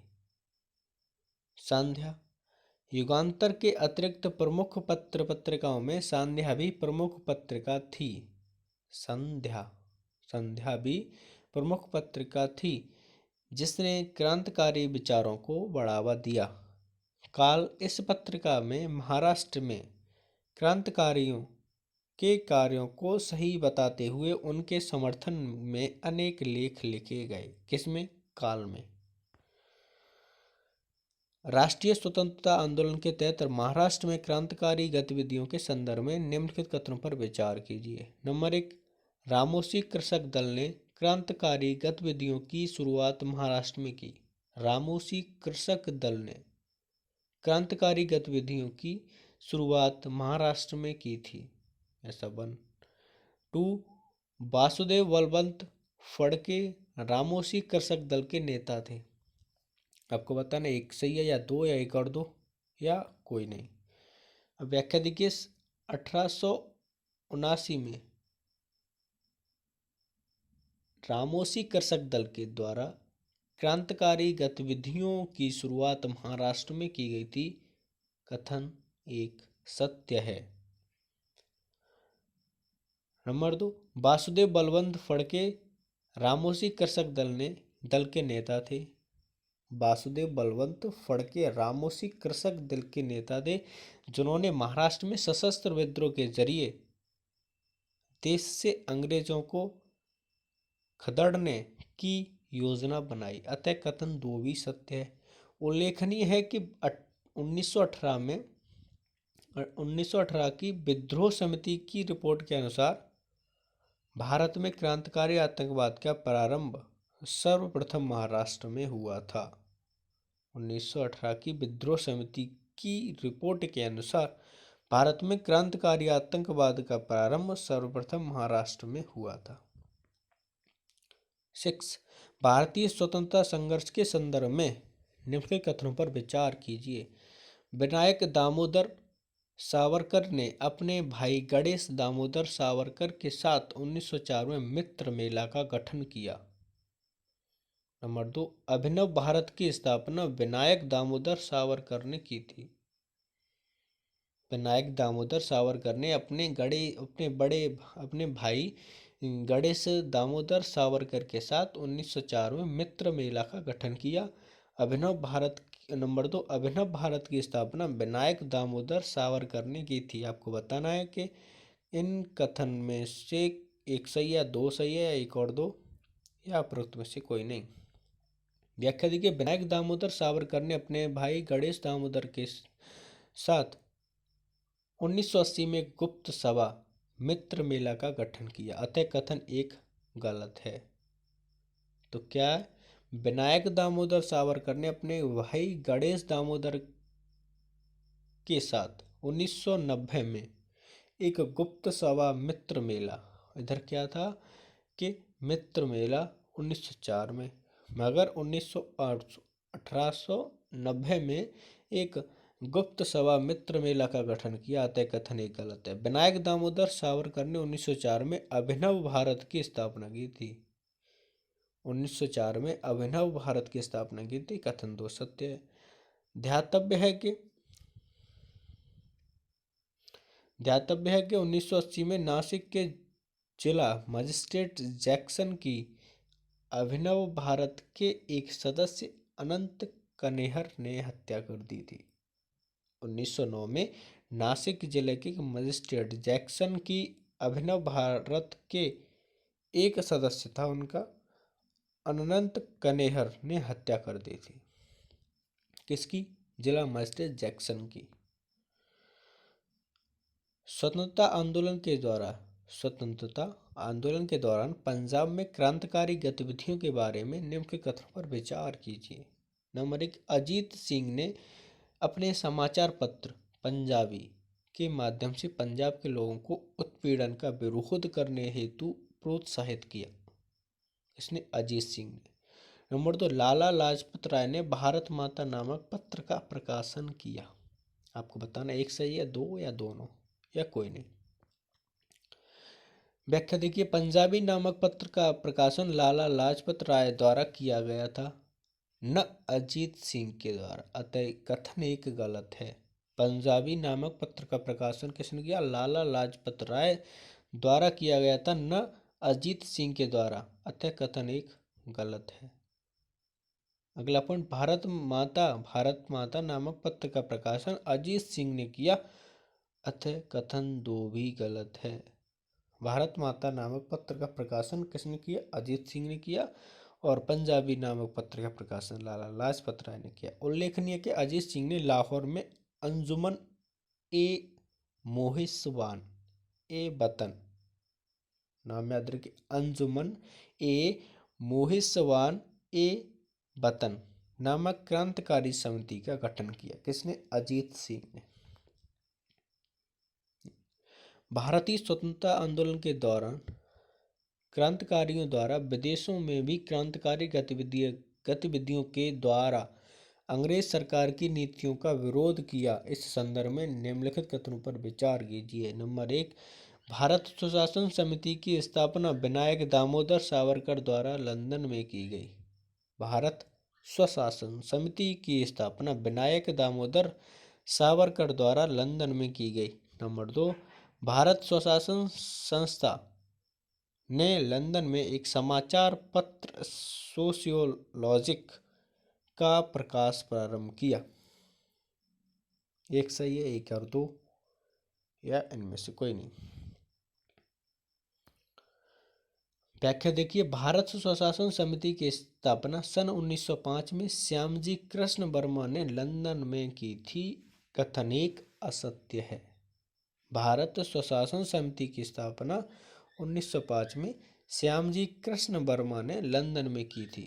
संध्या, युगांतर के अतिरिक्त प्रमुख पत्र पत्रिकाओं में संध्या भी प्रमुख पत्रिका थी। संध्या भी प्रमुख पत्रिका थी जिसने क्रांतिकारी विचारों को बढ़ावा दिया। काल इस पत्रिका में महाराष्ट्र में क्रांतिकारियों के कार्यों को सही बताते हुए उनके समर्थन में अनेक लेख लिखे गए। किसमें? काल में। राष्ट्रीय स्वतंत्रता आंदोलन के तहत महाराष्ट्र में क्रांतिकारी गतिविधियों के संदर्भ में निम्नलिखित कथनों पर विचार कीजिए। नंबर 1, रामोसी कृषक दल ने क्रांतिकारी गतिविधियों की शुरुआत महाराष्ट्र में की। रामोसी कृषक दल ने क्रांतिकारी गतिविधियों की शुरुआत महाराष्ट्र में की थी। ऐसा 1। 2, वासुदेव बलवंत फड़के रामोसी कृषक दल के नेता थे। आपको बताना एक सही है या दो, या एक और दो, या कोई नहीं। अब व्याख्या देखिए। 1879 में रामोसी कृषक दल के द्वारा क्रांतिकारी गतिविधियों की शुरुआत महाराष्ट्र में की गई थी। कथन 1 सत्य है। नंबर 2, वासुदेव बलवंत फड़के रामोसी कृषक दल के नेता थे। वासुदेव बलवंत फड़के रामोसी कृषक दल के नेता थे जिन्होंने महाराष्ट्र में सशस्त्र विद्रोह के जरिए देश से अंग्रेजों को खदेड़ने की योजना बनाई। अतः कथन 2 भी सत्य है। उल्लेखनीय है कि 1918 की विद्रोह समिति की रिपोर्ट के अनुसार भारत में क्रांतिकारी आतंकवाद का प्रारंभ सर्वप्रथम महाराष्ट्र में हुआ था। 1918 की विद्रोह समिति की रिपोर्ट के अनुसार भारत में क्रांतिकारी आतंकवाद का प्रारंभ सर्वप्रथम महाराष्ट्र में हुआ था। 6, भारतीय स्वतंत्रता संघर्ष के संदर्भ में निम्नलिखित कथनों पर विचार कीजिए। विनायक दामोदर सावरकर ने अपने भाई गणेश दामोदर सावरकर के साथ 1904 में मित्र मेला का गठन किया। नंबर 2, अभिनव भारत की स्थापना विनायक दामोदर सावरकर ने की थी। विनायक दामोदर सावरकर ने अपने भाई गणेश दामोदर सावरकर के साथ 1904 में मित्र मेला का गठन किया। नंबर 2, अभिनव भारत की स्थापना विनायक दामोदर सावरकर ने की थी। आपको बताना है कि इन कथन में से एक सही है, दो सही है, या एक और दो, या उपरोक्त में से कोई नहीं। व्याख्या देखिए। विनायक दामोदर सावरकर ने अपने भाई गणेश दामोदर के साथ 1980 में गुप्त सभा मित्र मेला का गठन किया। अतः कथन 1 गलत है। तो क्या है? विनायक दामोदर सावरकर ने अपने भाई गणेश दामोदर के साथ 1990 में एक गुप्त सभा मित्र मेला, इधर क्या था कि मित्र मेला 1904 में, मगर 1890 में एक गुप्त सभा मित्र मेला का गठन किया। अतः कथन 1 गलत है। विनायक दामोदर सावरकर ने 1904 में अभिनव भारत की स्थापना की थी। 1904 में अभिनव भारत की स्थापना की थी। कथन 2 सत्य है। ध्यातव्य है कि 1980 में नासिक के जिला मजिस्ट्रेट जैक्सन की अभिनव भारत के एक सदस्य अनंत कनेहर ने हत्या कर दी थी। 1909 में नासिक जिले के मजिस्ट्रेट जैक्सन की अभिनव भारत के एक सदस्य था उनका अनंत कनेहर ने हत्या कर दी थी। किसकी? जिला मजिस्ट्रेट जैक्सन की। स्वतंत्रता आंदोलन के दौरान पंजाब में क्रांतिकारी गतिविधियों के बारे में निम्नलिखित कथनों पर विचार कीजिए। नंबर 1, अजीत सिंह ने अपने समाचार पत्र पंजाबी के माध्यम से पंजाब के लोगों को उत्पीड़न का विरोध करने हेतु प्रोत्साहित किया। इसने अजीत सिंह ने। नंबर 2, लाला लाजपत राय ने भारत माता नामक पत्र का प्रकाशन किया। आपको बताना एक सही है, दो, या दोनों, या कोई नहीं। व्याख्या देखिए। पंजाबी नामक पत्र का प्रकाशन लाला लाजपत राय द्वारा किया गया था, न अजीत सिंह के द्वारा। अतः कथन 1 गलत है। पंजाबी नामक पत्र का प्रकाशन किसने किया? लाला लाजपत राय द्वारा किया गया था, न अजीत सिंह के द्वारा। अतः कथन एक गलत है। अगला पॉइंट, भारत माता नामक पत्र का प्रकाशन अजीत सिंह ने किया। अतः कथन दो भी गलत है। भारत माता नामक पत्र का प्रकाशन किसने किया? अजीत सिंह ने किया। और पंजाबी नामक पत्र का प्रकाशन लाला लाजपत राय ने किया। उल्लेखनीय कि अजीत सिंह ने लाहौर में अंजुमन ए मोहिसवान ए वतन, नाम याद रखिए, अंजुमन ए मोहिसवान ए वतन नामक क्रांतिकारी समिति का गठन किया। किसने? अजीत सिंह ने। भारतीय स्वतंत्रता आंदोलन के दौरान क्रांतिकारियों द्वारा विदेशों में भी क्रांतिकारी गतिविधियों के द्वारा अंग्रेज सरकार की नीतियों का विरोध किया। इस संदर्भ में निम्नलिखित कथनों पर विचार कीजिए। नंबर 1, भारत स्वशासन समिति की स्थापना विनायक दामोदर सावरकर द्वारा लंदन में की गई। भारत स्वशासन समिति की स्थापना विनायक दामोदर सावरकर द्वारा लंदन में की गई। नंबर 2, भारत स्वशासन संस्था ने लंदन में एक समाचार पत्र सोशियोलॉजिक का प्रकाश प्रारंभ किया। एक सही है, एक और दो, या इनमें से कोई नहीं। व्याख्या देखिए, भारत स्वशासन समिति की स्थापना सन 1905 में श्यामजी कृष्ण वर्मा ने लंदन में की थी। कथन एक असत्य है। भारत स्वशासन समिति की स्थापना 1905 में श्यामजी कृष्ण वर्मा ने लंदन में की थी।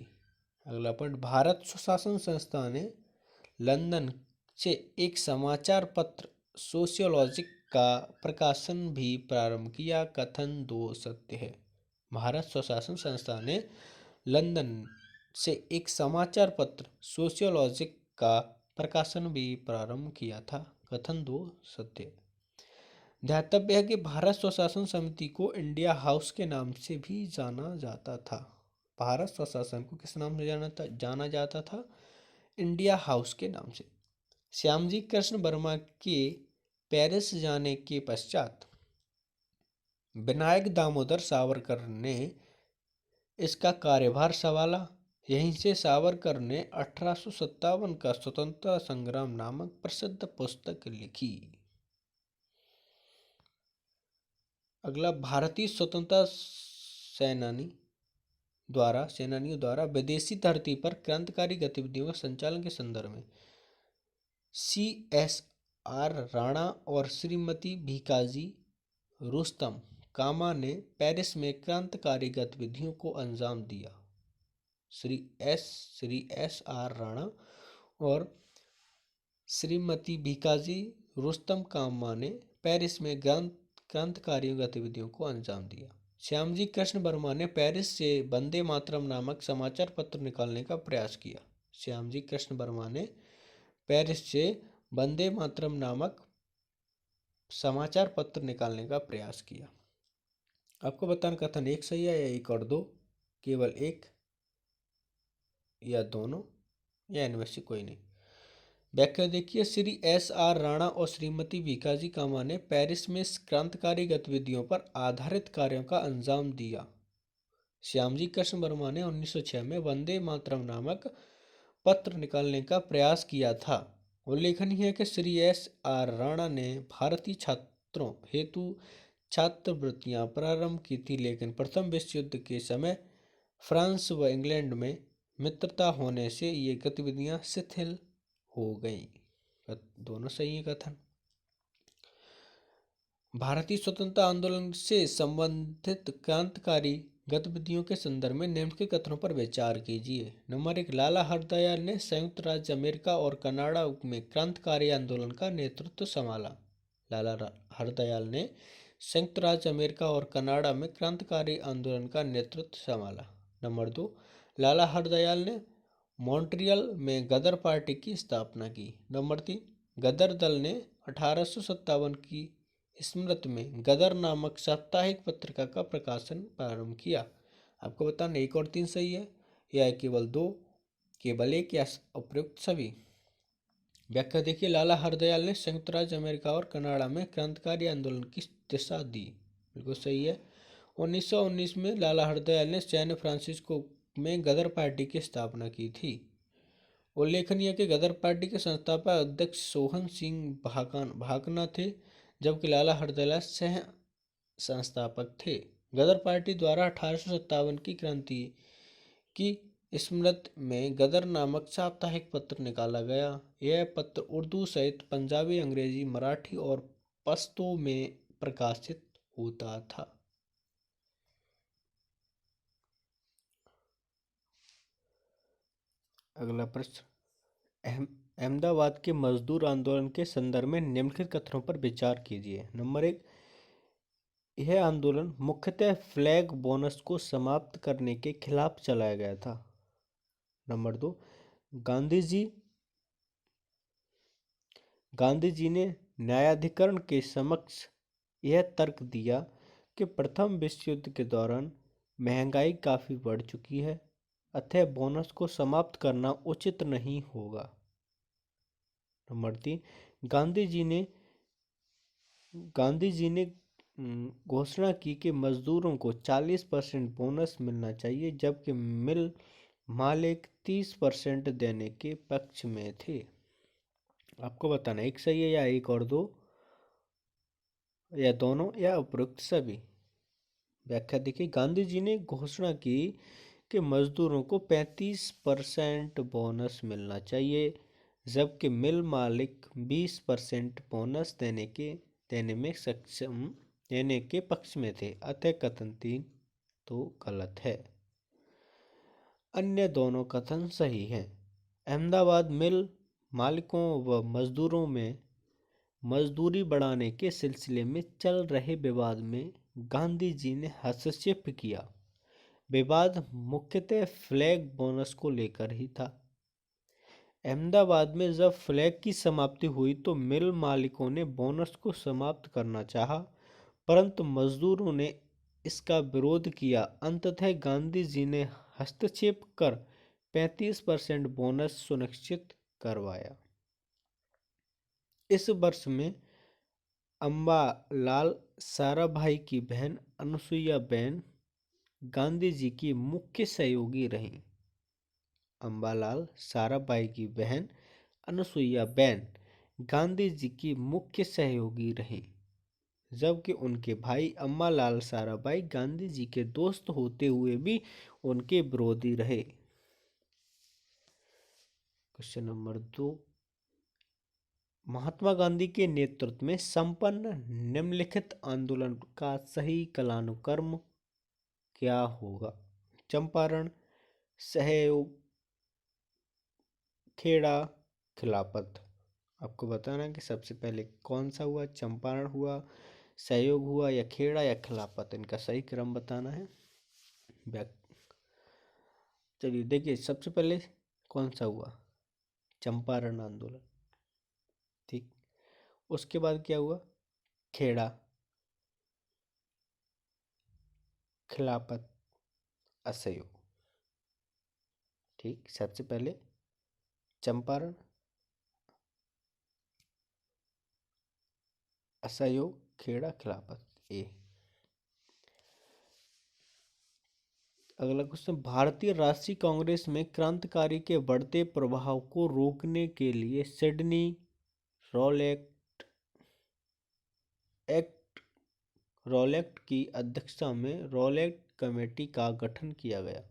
अगला पॉइंट, भारत स्वशासन संस्था ने लंदन से एक समाचार पत्र सोशियोलॉजिक का प्रकाशन भी प्रारंभ किया। कथन दो सत्य है। भारत स्वशासन संस्था ने लंदन से एक समाचार पत्र सोशियोलॉजिक का प्रकाशन भी प्रारंभ किया था। कथन दो सत्य। ध्यातव्य है कि भारत स्वशासन समिति को इंडिया हाउस के नाम से भी जाना जाता था। भारत स्वशासन को किस नाम से जाना जाता था? इंडिया हाउस के नाम से। श्यामजी कृष्ण वर्मा के पेरिस जाने के पश्चात विनायक दामोदर सावरकर ने इसका कार्यभार संभाला। यहीं से सावरकर ने 1857 का स्वतंत्रता संग्राम नामक प्रसिद्ध पुस्तक लिखी। अगला, भारतीय स्वतंत्रता सेनानियों द्वारा विदेशी धरती पर क्रांतिकारी गतिविधियों के संचालन के संदर्भ में CSR राणा और श्रीमती भीकाजी रुस्तम कामा ने पेरिस में क्रांतिकारी गतिविधियों को अंजाम दिया। श्री एस आर राणा और श्रीमती भीकाजी रुस्तम कामा ने पेरिस में क्रांतिकारी गतिविधियों को अंजाम दिया। श्यामजी कृष्ण वर्मा ने पेरिस से वंदे मातरम नामक समाचार पत्र निकालने का प्रयास किया। श्यामजी कृष्ण वर्मा ने पेरिस से वंदे मातरम नामक समाचार पत्र निकालने का प्रयास किया। आपको बताना कथन एक सही है या एक और दो, केवल एक या दोनों, या इनमें से कोई नहीं। व्याख्या देखिए, श्री SR राणा और श्रीमती भीकाजी कामा ने पेरिस में क्रांतिकारी गतिविधियों पर आधारित कार्यों का अंजाम दिया। श्यामजी कृष्ण वर्मा ने 1906 में वंदे मातरम नामक पत्र निकालने का प्रयास किया था। उल्लेखनीय है कि श्री SR राणा ने भारतीय छात्रों हेतु छात्रवृत्तियां प्रारंभ की थी, लेकिन प्रथम विश्व युद्ध के समय फ्रांस व इंग्लैंड में मित्रता होने से ये गतिविधियां शिथिल हो गई। दोनों सही है कथन। भारतीय स्वतंत्रता आंदोलन से संबंधित क्रांतिकारी गतिविधियों के संदर्भ में निम्न के कथनों पर विचार कीजिए। नंबर 1, लाला हरदयाल ने संयुक्त राज्य अमेरिका और कनाडा में क्रांतिकारी आंदोलन का नेतृत्व संभाला। लाला हरदयाल ने संयुक्त राज्य अमेरिका और कनाडा में क्रांतिकारी आंदोलन का नेतृत्व संभाला। नंबर 2, लाला हरदयाल ने मॉन्ट्रियल में गदर पार्टी की स्थापना की। नंबर 3, गदर दल ने 1857 की स्मृति में गदर नामक साप्ताहिक पत्रिका का प्रकाशन प्रारंभ किया। आपको बताना 1 और 3 सही है या केवल 2, केवल 1 या उपयुक्त सभी। व्याख्या देखिए, लाला हरदयाल ने संयुक्त राज्य अमेरिका और कनाडा में क्रांतिकारी आंदोलन की दिशा दी। बिल्कुल सही है। 1919 में लाला हरदयाल ने सैन फ्रांसिस्को में गदर पार्टी की स्थापना की थी। उल्लेखनीय है कि गदर पार्टी के संस्थापक अध्यक्ष सोहन सिंह भाकना थे, जबकि लाला हरदयाल सह संस्थापक थे। गदर पार्टी द्वारा 1857 की क्रांति की स्मृति में गदर नामक साप्ताहिक पत्र निकाला गया। यह पत्र उर्दू सहित पंजाबी, अंग्रेजी, मराठी और पश्तो में प्रकाशित होता था। अगला प्रश्न, अहमदाबाद के मजदूर आंदोलन के संदर्भ में निम्नलिखित कथनों पर विचार कीजिए। नंबर 1, यह आंदोलन मुख्यतः फ्लैग बोनस को समाप्त करने के खिलाफ चलाया गया था। नंबर 2, गांधी जी ने न्यायाधिकरण के समक्ष यह तर्क दिया कि प्रथम विश्व युद्ध के दौरान महंगाई काफ़ी बढ़ चुकी है, अतः बोनस को समाप्त करना उचित नहीं होगा। नंबर 3, गांधी जी ने घोषणा की कि मजदूरों को 40% बोनस मिलना चाहिए, जबकि मिल मालिक 30% देने के पक्ष में थे। आपको बताना एक सही है या एक और दो, या दोनों, या उपरोक्त सभी। व्याख्या देखिए, गांधी जी ने घोषणा की कि मजदूरों को 35% बोनस मिलना चाहिए, जबकि मिल मालिक 20% बोनस देने के पक्ष में थे, अतः कथन 3 तो गलत है। अन्य दोनों कथन सही हैं। अहमदाबाद मिल मालिकों व मजदूरों में मजदूरी बढ़ाने के सिलसिले में चल रहे विवाद में गांधी जी ने हस्तक्षेप किया। विवाद मुख्यतः फ्लैग बोनस को लेकर ही था। अहमदाबाद में जब फ्लैग की समाप्ति हुई तो मिल मालिकों ने बोनस को समाप्त करना चाहा, परंतु मजदूरों ने इसका विरोध किया। अंततः गांधी जी ने हस्तक्षेप कर 35% बोनस सुनिश्चित करवाया। इस वर्ष में अम्बालाल साराभाई की बहन अनुसुईया बेन गांधी जी की मुख्य सहयोगी रहीं। अम्बालाल साराभाई की बहन अनुसुईया बेन गांधी जी की मुख्य सहयोगी रहीं, जबकि उनके भाई अम्बालाल साराभाई गांधी जी के दोस्त होते हुए भी उनके विरोधी रहे। क्वेश्चन नंबर 2, महात्मा गांधी के नेतृत्व में संपन्न निम्नलिखित आंदोलन का सही कालानुक्रम क्या होगा? चंपारण, सहयोग, खेड़ा, खिलाफत। आपको बताना कि सबसे पहले कौन सा हुआ, चंपारण हुआ, सहयोग हुआ, या खेड़ा या खिलाफत। इनका सही क्रम बताना है। चलिए देखिए, सबसे पहले कौन सा हुआ, चंपारण आंदोलन, ठीक। उसके बाद क्या हुआ, खेड़ा, खिलाफत, असहयोग, ठीक। सबसे पहले चंपारण, असहयोग, खेड़ा, खिलाफत, ए। अगला क्वेश्चन, भारतीय राष्ट्रीय कांग्रेस में क्रांतिकारी के बढ़ते प्रभाव को रोकने के लिए सिडनी रॉलेट की अध्यक्षता में रॉलेट कमेटी का गठन किया गया।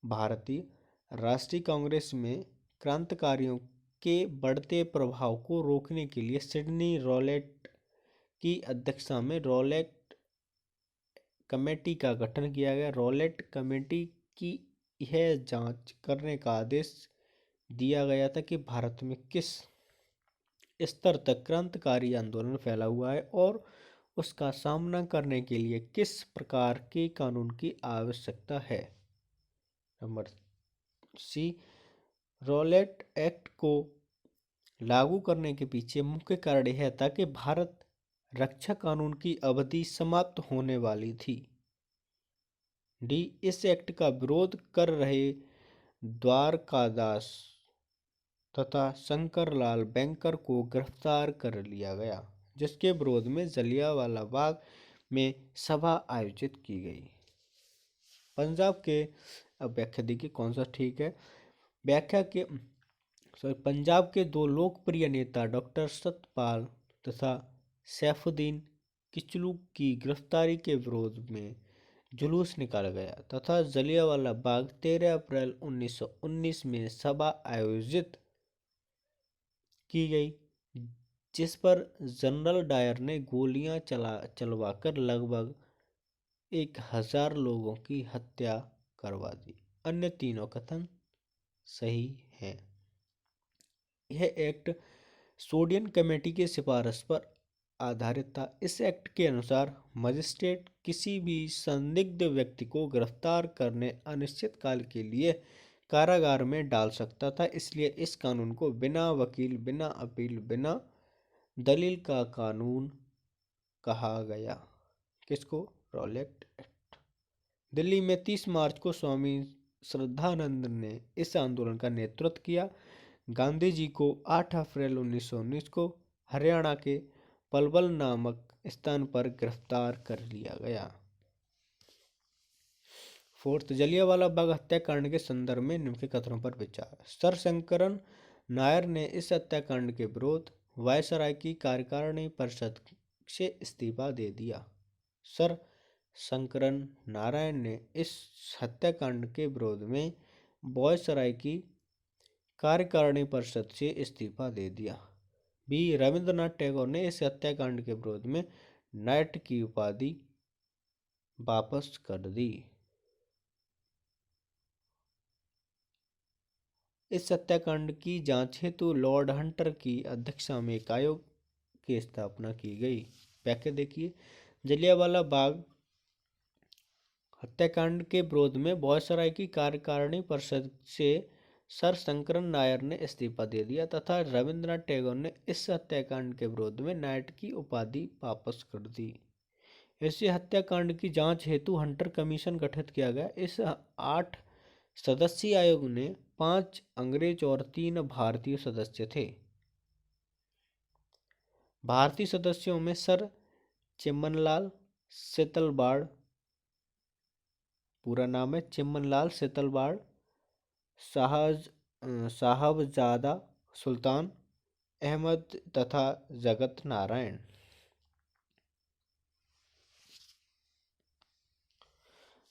भारतीय राष्ट्रीय कांग्रेस में क्रांतिकारियों के बढ़ते प्रभाव को रोकने के लिए सिडनी रॉलेट की अध्यक्षता में रॉलेट कमेटी का गठन किया गया। रॉलेट कमेटी की यह जांच करने का आदेश दिया गया था कि भारत में किस स्तर तक क्रांतिकारी आंदोलन फैला हुआ है और उसका सामना करने के लिए किस प्रकार के कानून की आवश्यकता है। नंबर सी, रॉलेट एक्ट को लागू करने के पीछे मुख्य कारण यह था कि भारत रक्षा कानून की अवधि समाप्त होने वाली थी। डी, इस एक्ट का विरोध कर रहे द्वारकादास तथा शंकरलाल बैंकर को गिरफ्तार कर लिया गया, जिसके विरोध में जलियांवाला बाग में सभा आयोजित की गई। पंजाब के, अब व्याख्या देखिए कौन सा ठीक है। व्याख्या के पंजाब के दो लोकप्रिय नेता डॉक्टर सतपाल तथा सैफुद्दीन किचलू की गिरफ्तारी के विरोध में जुलूस निकाला गया तथा जलियांवाला बाग 13 अप्रैल 1919 में सभा आयोजित की गई, जिस पर जनरल डायर ने गोलियां चलवाकर लगभग 1000 लोगों की हत्या करवा दी। अन्य तीनों कथन सही हैं। यह एक्ट सोडियन कमेटी की सिफारिश पर आधारित था। इस एक्ट के अनुसार मजिस्ट्रेट किसी भी संदिग्ध व्यक्ति को गिरफ्तार करने अनिश्चित काल के लिए कारागार में डाल सकता था। इसलिए इस कानून को बिना वकील, बिना अपील, बिना दलील का कानून कहा गया। किसको? Rowlatt act. दिल्ली में 30 मार्च को स्वामी श्रद्धानंद ने इस आंदोलन का नेतृत्व किया। गांधी जी को 8 अप्रैल 1919 को हरियाणा के पलवल नामक स्थान पर गिरफ्तार कर लिया गया। फोर्थ, जलियांवाला बाग हत्याकांड के संदर्भ में निम्न के कथनों पर विचार। सर शंकरन नायर ने इस हत्याकांड के विरोध वायसराय की कार्यकारिणी परिषद से इस्तीफा दे दिया। सर शंकरन नारायण ने इस हत्याकांड के विरोध में वायसराय की कार्यकारिणी परिषद से इस्तीफा दे दिया। बी, रविंद्रनाथ टैगोर ने इस हत्याकांड के विरोध में नाइट की उपाधि वापस कर दी। इस हत्याकांड की जांच हेतु लॉर्ड हंटर की अध्यक्षता में एक आयोग की स्थापना की गई। व्याख्या देखिए, जलियांवाला बाग हत्याकांड के विरोध में वायसराय की कार्यकारिणी परिषद से सर शंकरन नायर ने इस्तीफा दे दिया तथा रविंद्रनाथ टैगोर ने इस हत्याकांड के विरोध में नाइट की उपाधि वापस कर दी। इसी हत्याकांड की जांच हेतु हंटर कमीशन गठित किया गया। इस 8 सदस्यीय आयोग में 5 अंग्रेज और 3 भारतीय सदस्य थे। भारतीय सदस्यों में सर चिम्मनलाल सेतलवाड़, पूरा नाम है चिम्मनलाल सेतलवाड़, साहबजादा सुल्तान अहमद तथा जगत नारायण।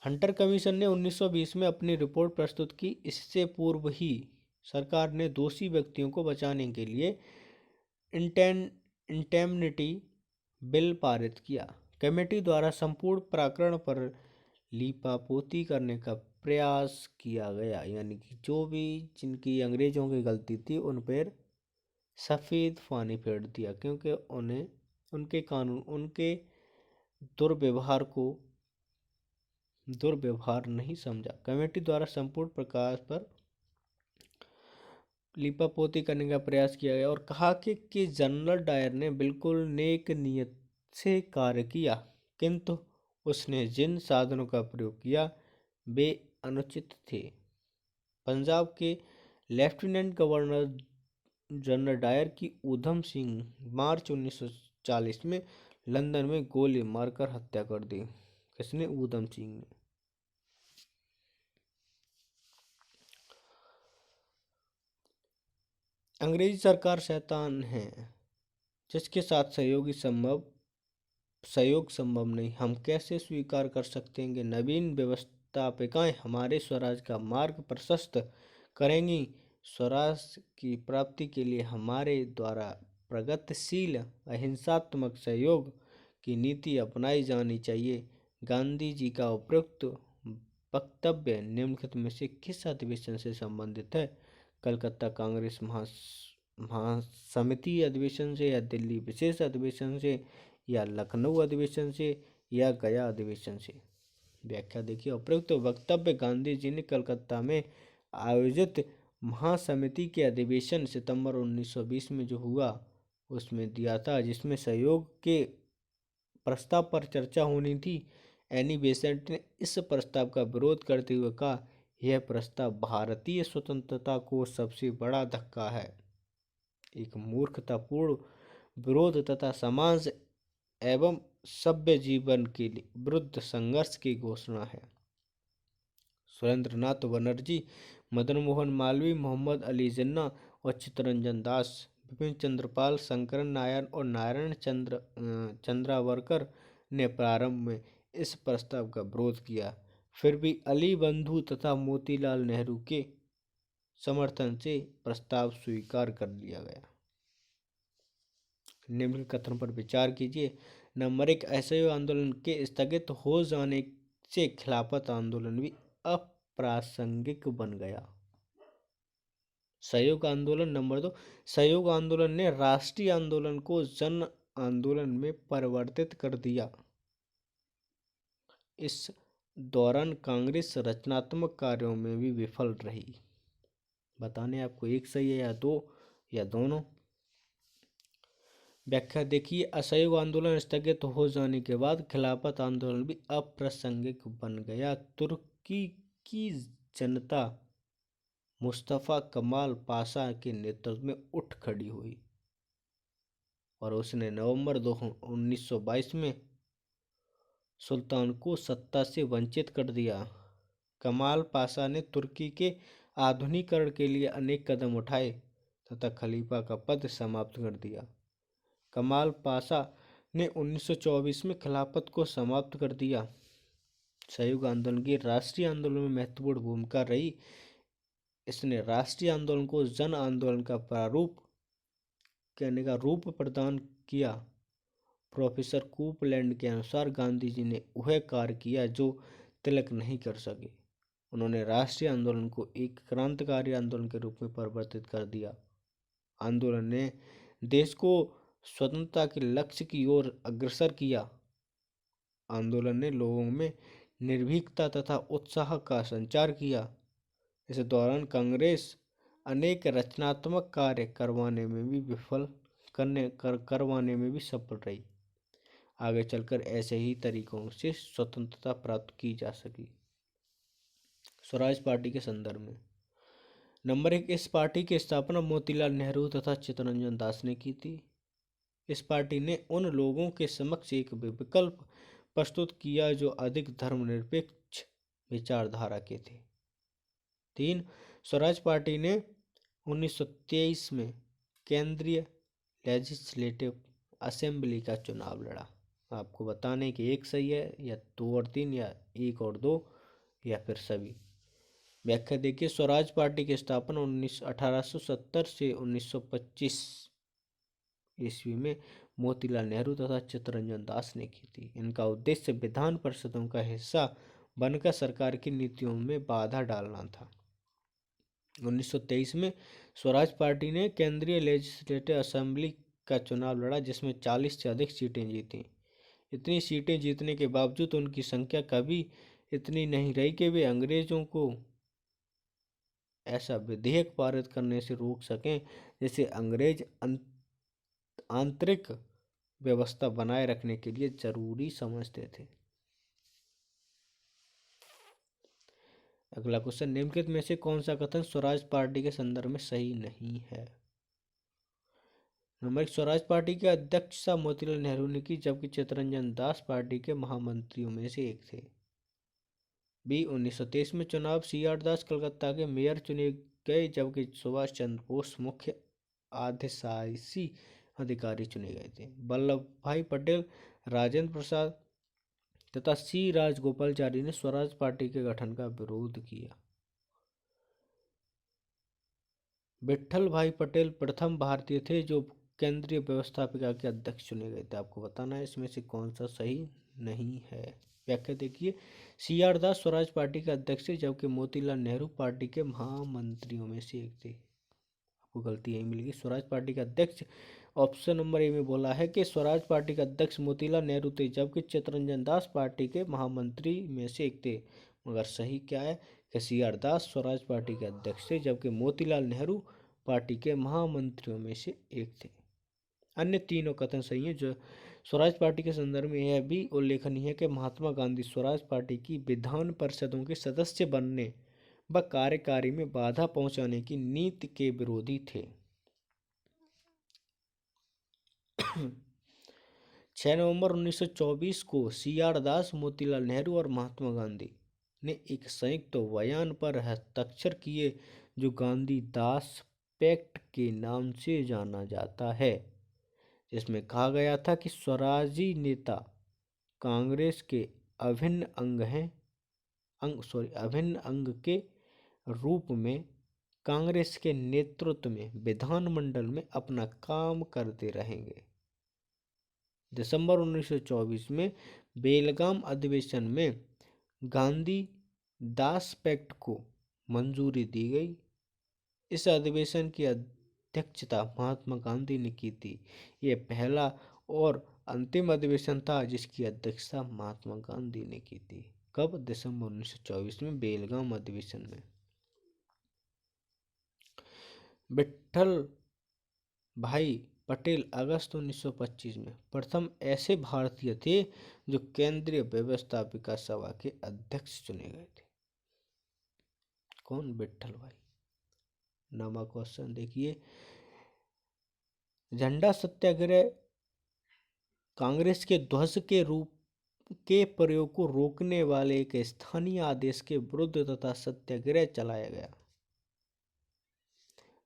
हंटर कमीशन ने 1920 में अपनी रिपोर्ट प्रस्तुत की। इससे पूर्व ही सरकार ने दोषी व्यक्तियों को बचाने के लिए इंटेमनिटी बिल पारित किया। कमेटी द्वारा संपूर्ण प्रकरण पर लीपापोती करने का प्रयास किया गया, यानी कि जो भी जिनकी अंग्रेजों की गलती थी उन पर सफ़ेद पानी फेर दिया, क्योंकि उन्हें उनके कानून, उनके दुर्व्यवहार नहीं समझा। कमेटी द्वारा संपूर्ण प्रकाश पर लीपापोती करने का प्रयास किया गया और कहा कि जनरल डायर ने बिल्कुल नेक नियत से कार्य किया, किंतु उसने जिन साधनों का प्रयोग किया वे अनुचित थे। पंजाब के लेफ्टिनेंट गवर्नर जनरल डायर की ऊधम सिंह मार्च 1940 में लंदन में गोली मारकर हत्या कर दी। किसने? ऊधम सिंह ने। अंग्रेजी सरकार शैतान है, जिसके साथ सहयोग संभव नहीं। हम कैसे स्वीकार कर सकते हैं कि नवीन व्यवस्थापिकाएं हमारे स्वराज का मार्ग प्रशस्त करेंगी। स्वराज की प्राप्ति के लिए हमारे द्वारा प्रगतिशील अहिंसात्मक सहयोग की नीति अपनाई जानी चाहिए। गांधी जी का उपयुक्त वक्तव्य निम्नलिखित में से किस अधिवेशन से संबंधित है? कलकत्ता कांग्रेस महासमिति अधिवेशन से, या दिल्ली विशेष अधिवेशन से, या लखनऊ अधिवेशन से, या गया अधिवेशन से? व्याख्या देखिए, उपयुक्त वक्तव्य गांधी जी ने कलकत्ता में आयोजित महासमिति के अधिवेशन सितंबर 1920 में जो हुआ उसमें दिया था, जिसमें सहयोग के प्रस्ताव पर चर्चा होनी थी। एनी बेसेंट ने इस प्रस्ताव का विरोध करते हुए कहा, यह प्रस्ताव भारतीय स्वतंत्रता को सबसे बड़ा धक्का है, एक मूर्खतापूर्ण विरोध तथा समाज एवं सभ्य जीवन के विरुद्ध संघर्ष की घोषणा है। सुरेंद्रनाथ बनर्जी, मदन मोहन मालवीय, मोहम्मद अली जिन्ना और चित्तरंजन दास, विपिन चंद्रपाल, शंकरन नायर और नारायण चंद्रावरकर ने प्रारंभ में इस प्रस्ताव का विरोध किया। फिर भी अली बंधु तथा मोतीलाल नेहरू के समर्थन से प्रस्ताव स्वीकार कर लिया गया। निम्न कथन पर विचार कीजिए। नंबर 1, असहयोग आंदोलन के स्थगित हो जाने से खिलाफत आंदोलन भी अप्रासंगिक बन गया। सहयोग आंदोलन। नंबर 2, सहयोग आंदोलन ने राष्ट्रीय आंदोलन को जन आंदोलन में परिवर्तित कर दिया। इस दौरान कांग्रेस रचनात्मक कार्यों में भी विफल रही। बताने आपको एक सही है या दो या दोनों। व्याख्या देखिए। असहयोग आंदोलन स्थगित हो जाने के बाद खिलाफत आंदोलन भी अप्रासंगिक बन गया। तुर्की की जनता मुस्तफा कमाल पाशा के नेतृत्व में उठ खड़ी हुई और उसने नवंबर 1922 में सुल्तान को सत्ता से वंचित कर दिया। कमाल पाशा ने तुर्की के आधुनिकीकरण के लिए अनेक कदम उठाए तथा खलीफा का पद समाप्त कर दिया। कमाल पाशा ने 1924 में खिलाफत को समाप्त कर दिया। सहयोग आंदोलन की राष्ट्रीय आंदोलन में महत्वपूर्ण भूमिका रही। इसने राष्ट्रीय आंदोलन को जन आंदोलन का प्रारूप कहने का रूप प्रदान किया। प्रोफेसर कूपलैंड के अनुसार गांधी जी ने वह कार्य किया जो तिलक नहीं कर सके। उन्होंने राष्ट्रीय आंदोलन को एक क्रांतिकारी आंदोलन के रूप में परिवर्तित कर दिया। आंदोलन ने देश को स्वतंत्रता के लक्ष्य की ओर अग्रसर किया। आंदोलन ने लोगों में निर्भीकता तथा उत्साह का संचार किया। इस दौरान कांग्रेस अनेक रचनात्मक कार्य करवाने में भी सफल रही। आगे चलकर ऐसे ही तरीकों से स्वतंत्रता प्राप्त की जा सकी। स्वराज पार्टी के संदर्भ में। नंबर 1, इस पार्टी की स्थापना मोतीलाल नेहरू तथा चित्तरंजन दास ने की थी। इस पार्टी ने उन लोगों के समक्ष एक विकल्प प्रस्तुत किया जो अधिक धर्मनिरपेक्ष विचारधारा के थे। 3, स्वराज पार्टी ने 1923 में केंद्रीय लेजिस्लेटिव असेंबली का चुनाव लड़ा। आपको बताने कि एक सही है या 2 और 3 या 1 और 2 या फिर सभी। व्याख्या देखिए। स्वराज पार्टी की स्थापना 1870 से 1925 ईस्वी में मोतीलाल नेहरू तथा चित्तरंजन दास ने की थी। इनका उद्देश्य विधान परिषदों का हिस्सा बनकर सरकार की नीतियों में बाधा डालना था। 1923 में स्वराज पार्टी ने केंद्रीय लेजिस्लेटिव असेंबली का चुनाव लड़ा जिसमें 40 से अधिक सीटें जीतीं। इतनी सीटें जीतने के बावजूद उनकी संख्या कभी इतनी नहीं रही कि वे अंग्रेजों को ऐसा विधेयक पारित करने से रोक सकें जिसे अंग्रेज आंतरिक व्यवस्था बनाए रखने के लिए जरूरी समझते थे। अगला क्वेश्चन, निम्नलिखित में से कौन सा कथन स्वराज पार्टी के संदर्भ में सही नहीं है। नंबर 1, स्वराज पार्टी के अध्यक्षता मोतीलाल नेहरू ने की जबकि चित्तरंजन दास पार्टी के महामंत्रियों में से एक थे। बी, 1923 में चुनाव CR दास कलकत्ता के मेयर चुने गए जबकि सुभाष चंद्र बोस मुख्य आदेशाई अधिकारी चुने गए थे। वल्लभ भाई पटेल, राजेंद्र प्रसाद तथा C राजगोपालचारी ने स्वराज पार्टी के गठन का विरोध किया। विट्ठल भाई पटेल प्रथम भारतीय थे जो केंद्रीय व्यवस्थापिका के अध्यक्ष चुने गए थे। आपको बताना है इसमें से कौन सा सही नहीं है। व्याख्या देखिए। CR दास स्वराज पार्टी के अध्यक्ष थे जबकि मोतीलाल नेहरू पार्टी के महामंत्रियों में से एक थे। आपको गलती यही मिलेगी। स्वराज पार्टी का अध्यक्ष ऑप्शन नंबर ए में बोला है कि स्वराज पार्टी का अध्यक्ष मोतीलाल नेहरू थे जबकि चित्तरंजन दास पार्टी के महामंत्री में से एक थे। मगर सही क्या है कि CR दास स्वराज पार्टी के अध्यक्ष थे जबकि मोतीलाल नेहरू पार्टी के महामंत्रियों में से एक थे। अन्य तीनों कथन सही हैं। जो स्वराज पार्टी के संदर्भ में यह भी उल्लेखनीय है कि महात्मा गांधी स्वराज पार्टी की विधान परिषदों के सदस्य बनने व कार्यकारी में बाधा पहुंचाने की नीति के विरोधी थे। 6 नवंबर 1924 को सी.आर. दास, मोतीलाल नेहरू और महात्मा गांधी ने एक संयुक्त बयान पर हस्ताक्षर किए जो गांधी दास पैक्ट के नाम से जाना जाता है, जिसमें कहा गया था कि स्वराजी नेता कांग्रेस के अभिन्न अंग के रूप में कांग्रेस के नेतृत्व में विधानमंडल में अपना काम करते रहेंगे। दिसंबर 1924 में बेलगाम अधिवेशन में गांधी दास पैक्ट को मंजूरी दी गई। इस अधिवेशन की अध्यक्षता महात्मा गांधी ने की थी। यह पहला और अंतिम अधिवेशन था जिसकी अध्यक्षता महात्मा गांधी ने की थी। कब? दिसंबर 1924 में बेलगाम अधिवेशन में। विट्ठल भाई पटेल अगस्त 1925 में प्रथम ऐसे भारतीय थे जो केंद्रीय व्यवस्थापिका सभा के अध्यक्ष चुने गए थे। कौन? विट्ठल भाई। नामा क्वेश्चन देखिए, झंडा सत्याग्रह कांग्रेस के ध्वज के रूप के प्रयोग को रोकने वाले एक स्थानीय आदेश के विरुद्ध तथा सत्याग्रह चलाया गया।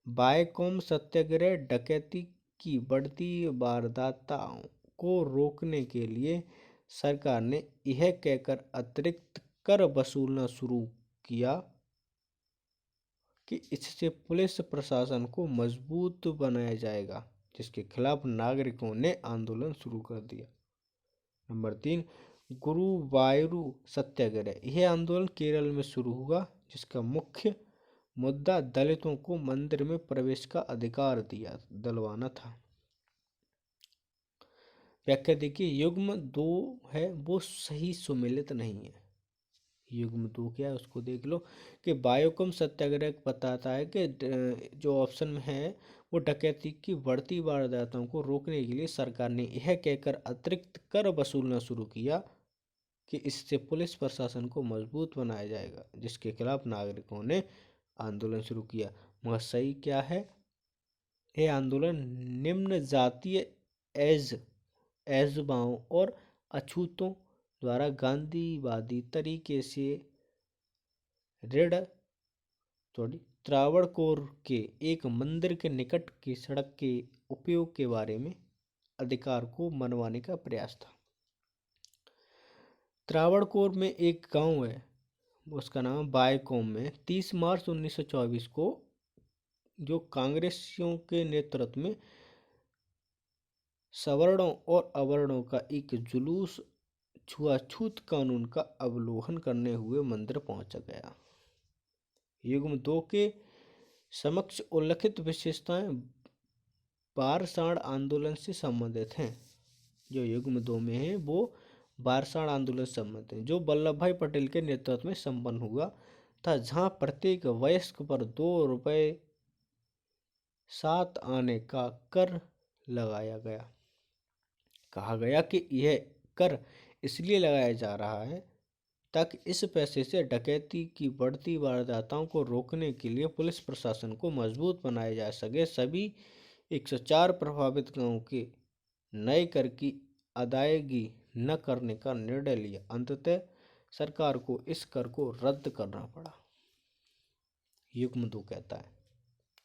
बायकॉम सत्याग्रह डकैती की बढ़ती वारदातों को रोकने के लिए सरकार ने यह कहकर अतिरिक्त कर वसूलना शुरू किया कि इससे पुलिस प्रशासन को मजबूत बनाया जाएगा, जिसके खिलाफ नागरिकों ने आंदोलन शुरू कर दिया। नंबर 3, गुरुवायूर सत्याग्रह। यह आंदोलन केरल में शुरू हुआ, जिसका मुख्य मुद्दा दलितों को मंदिर में प्रवेश का अधिकार दिलवाना था। व्याख्या देखिए, युग्म 2 है वो सही सुमेलित नहीं है। युग्म 2 क्या है उसको देख लो कि बायोकम सत्याग्रह बताता है कि जो ऑप्शन में है वो डकैती की बढ़ती वारदातों को रोकने के लिए सरकार ने यह कहकर अतिरिक्त कर वसूलना शुरू किया कि इससे पुलिस प्रशासन को मजबूत बनाया जाएगा, जिसके खिलाफ नागरिकों ने आंदोलन शुरू किया। मगर सही क्या है? यह आंदोलन निम्न जातीय एजबाओं और अछूतों द्वारा गांधीवादी तरीके से त्रावणकोर के एक मंदिर के निकट की सड़क के उपयोग के बारे में अधिकार को मनवाने का प्रयास था। त्रावणकोर में एक गांव है, उसका नाम बायकॉम में 30 मार्च 1924 को जो कांग्रेसियों के नेतृत्व में सवर्णों और अवर्णों का एक जुलूस छुआछूत कानून का अवलोकन करने हुए मंदिर पहुंचा गया। युग्म 2 के समक्ष उल्लिखित विशेषताएं बारसाण आंदोलन से संबंधित हैं। जो युग्म 2 में है वो बारसाण आंदोलन से संबंधित है, जो वल्लभ भाई पटेल के नेतृत्व में संपन्न हुआ था, जहां प्रत्येक वयस्क पर 2 रुपये 7 आने का कर लगाया गया। कहा गया कि यह कर इसलिए लगाया जा रहा है ताकि इस पैसे से डकैती की बढ़ती वारदातों को रोकने के लिए पुलिस प्रशासन को मजबूत बनाया जा सके। सभी 104 प्रभावित गांवों के नए कर की अदायगी न करने का निर्णय लिया। अंततः सरकार को इस कर को रद्द करना पड़ा। युग्म 2 कहता है।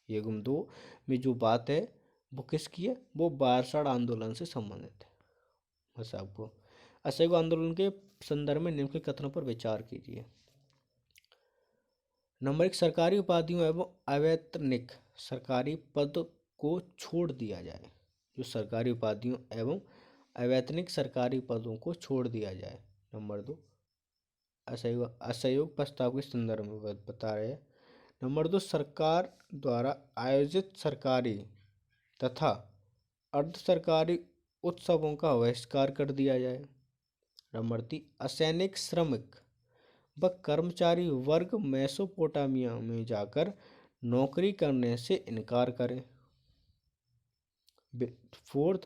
युग्म 2 में जो बात है वो किसकी है? वो बारसाण आंदोलन से संबंधित है। बस आपको असहयोग आंदोलन के संदर्भ में निम्नलिखित कथनों पर विचार कीजिए। नंबर 1, सरकारी उपाधियों एवं अवैतनिक सरकारी पद को छोड़ दिया जाए। जो सरकारी उपाधियों एवं अवैतनिक सरकारी पदों को छोड़ दिया जाए। नंबर 2, असहयोग प्रस्ताव के संदर्भ में बता रहे हैं। नंबर 2, सरकार द्वारा आयोजित सरकारी तथा अर्ध सरकारी उत्सवों का बहिष्कार कर दिया जाए। नंबर 3, असैनिक श्रमिक व कर्मचारी वर्ग मेसोपोटामिया में जाकर नौकरी करने से इनकार करें। 4,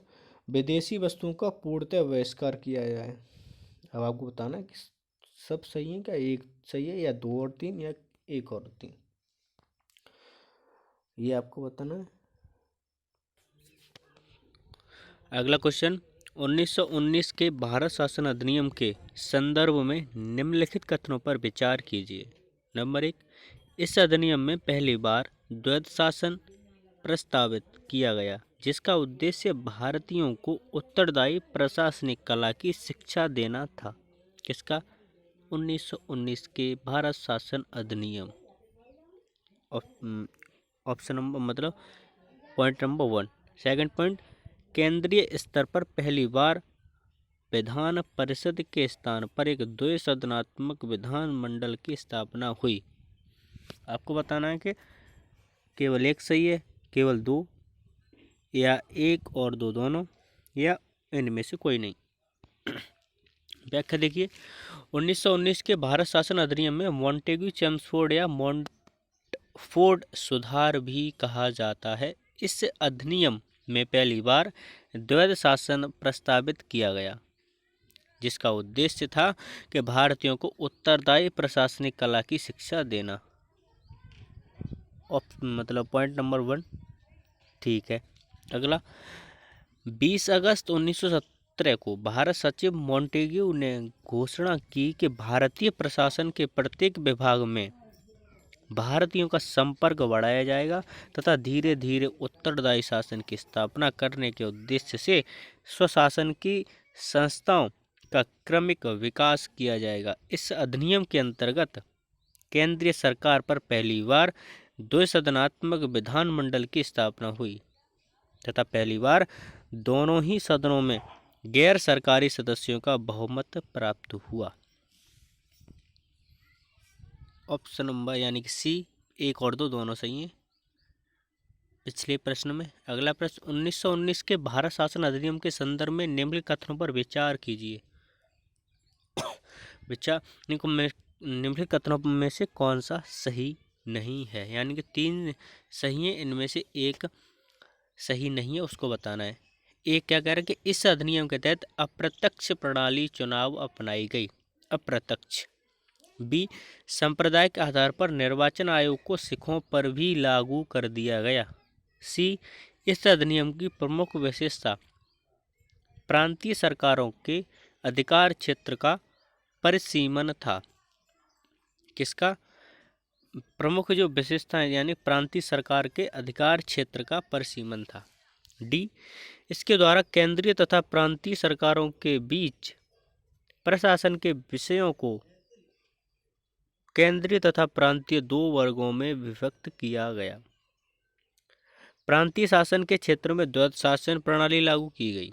विदेशी वस्तुओं का पूर्णतः बहिष्कार किया जाए। अब आपको बताना है कि सब सही है क्या, एक सही है या 2 और 3 या एक और होती है, ये आपको बताना है। अगला क्वेश्चन, 1919 के भारत शासन अधिनियम के संदर्भ में निम्नलिखित कथनों पर विचार कीजिए। नंबर 1, इस अधिनियम में पहली बार द्वैध शासन प्रस्तावित किया गया, जिसका उद्देश्य भारतीयों को उत्तरदायी प्रशासनिक कला की शिक्षा देना था। किसका? 1919 के भारत शासन अधिनियम। ऑप्शन नंबर मतलब पॉइंट नंबर 1। सेकंड पॉइंट, केंद्रीय स्तर पर पहली बार विधान परिषद के स्थान पर एक द्विसदनात्मक विधानमंडल की स्थापना हुई। आपको बताना है कि केवल एक सही है, केवल दो, या एक और दो दोनों, या इनमें से कोई नहीं। व्याख्या देखिए, 1919 के भारत शासन अधिनियम में मॉन्टेग्यू चेम्सफोर्ड या मॉन्टफोर्ड सुधार भी कहा जाता है। इस अधिनियम में पहली बार द्वैध शासन प्रस्तावित किया गया, जिसका उद्देश्य था कि भारतीयों को उत्तरदायी प्रशासनिक कला की शिक्षा देना। मतलब पॉइंट नंबर 1 ठीक है। अगला, 20 अगस्त 1917 को भारत सचिव मॉन्टेग्यू ने घोषणा की कि भारतीय प्रशासन के प्रत्येक विभाग में भारतीयों का संपर्क बढ़ाया जाएगा तथा धीरे धीरे उत्तरदायी शासन की स्थापना करने के उद्देश्य से स्वशासन की संस्थाओं का क्रमिक विकास किया जाएगा। इस अधिनियम के अंतर्गत केंद्रीय सरकार पर पहली बार द्विसदनात्मक विधानमंडल की स्थापना हुई तथा पहली बार दोनों ही सदनों में गैर सरकारी सदस्यों का बहुमत प्राप्त हुआ। ऑप्शन नंबर यानी कि सी, एक और दो दोनों सही हैं पिछले प्रश्न में। अगला प्रश्न, 1919 के भारत शासन अधिनियम के संदर्भ में निम्नलिखित कथनों पर विचार कीजिए। निम्नलिखित कथनों में से कौन सा सही नहीं है, यानी कि 3 सही है, इनमें से एक सही नहीं है, उसको बताना है। एक क्या कह रहा है कि इस अधिनियम के तहत अप्रत्यक्ष प्रणाली चुनाव अपनाई गई। अप्रत्यक्ष। बी, सांप्रदायिक आधार पर निर्वाचन आयोग को सिखों पर भी लागू कर दिया गया। सी, इस अधिनियम की प्रमुख विशेषता प्रांतीय सरकारों के अधिकार क्षेत्र का परिसीमन था। किसका? प्रमुख जो विशेषता है यानी प्रांतीय सरकार के अधिकार क्षेत्र का परिसीमन था। डी, इसके द्वारा केंद्रीय तथा प्रांतीय सरकारों के बीच प्रशासन के विषयों को केंद्रीय तथा प्रांतीय 2 वर्गों में विभक्त किया गया। प्रांतीय शासन के क्षेत्र में द्वैध शासन प्रणाली लागू की गई।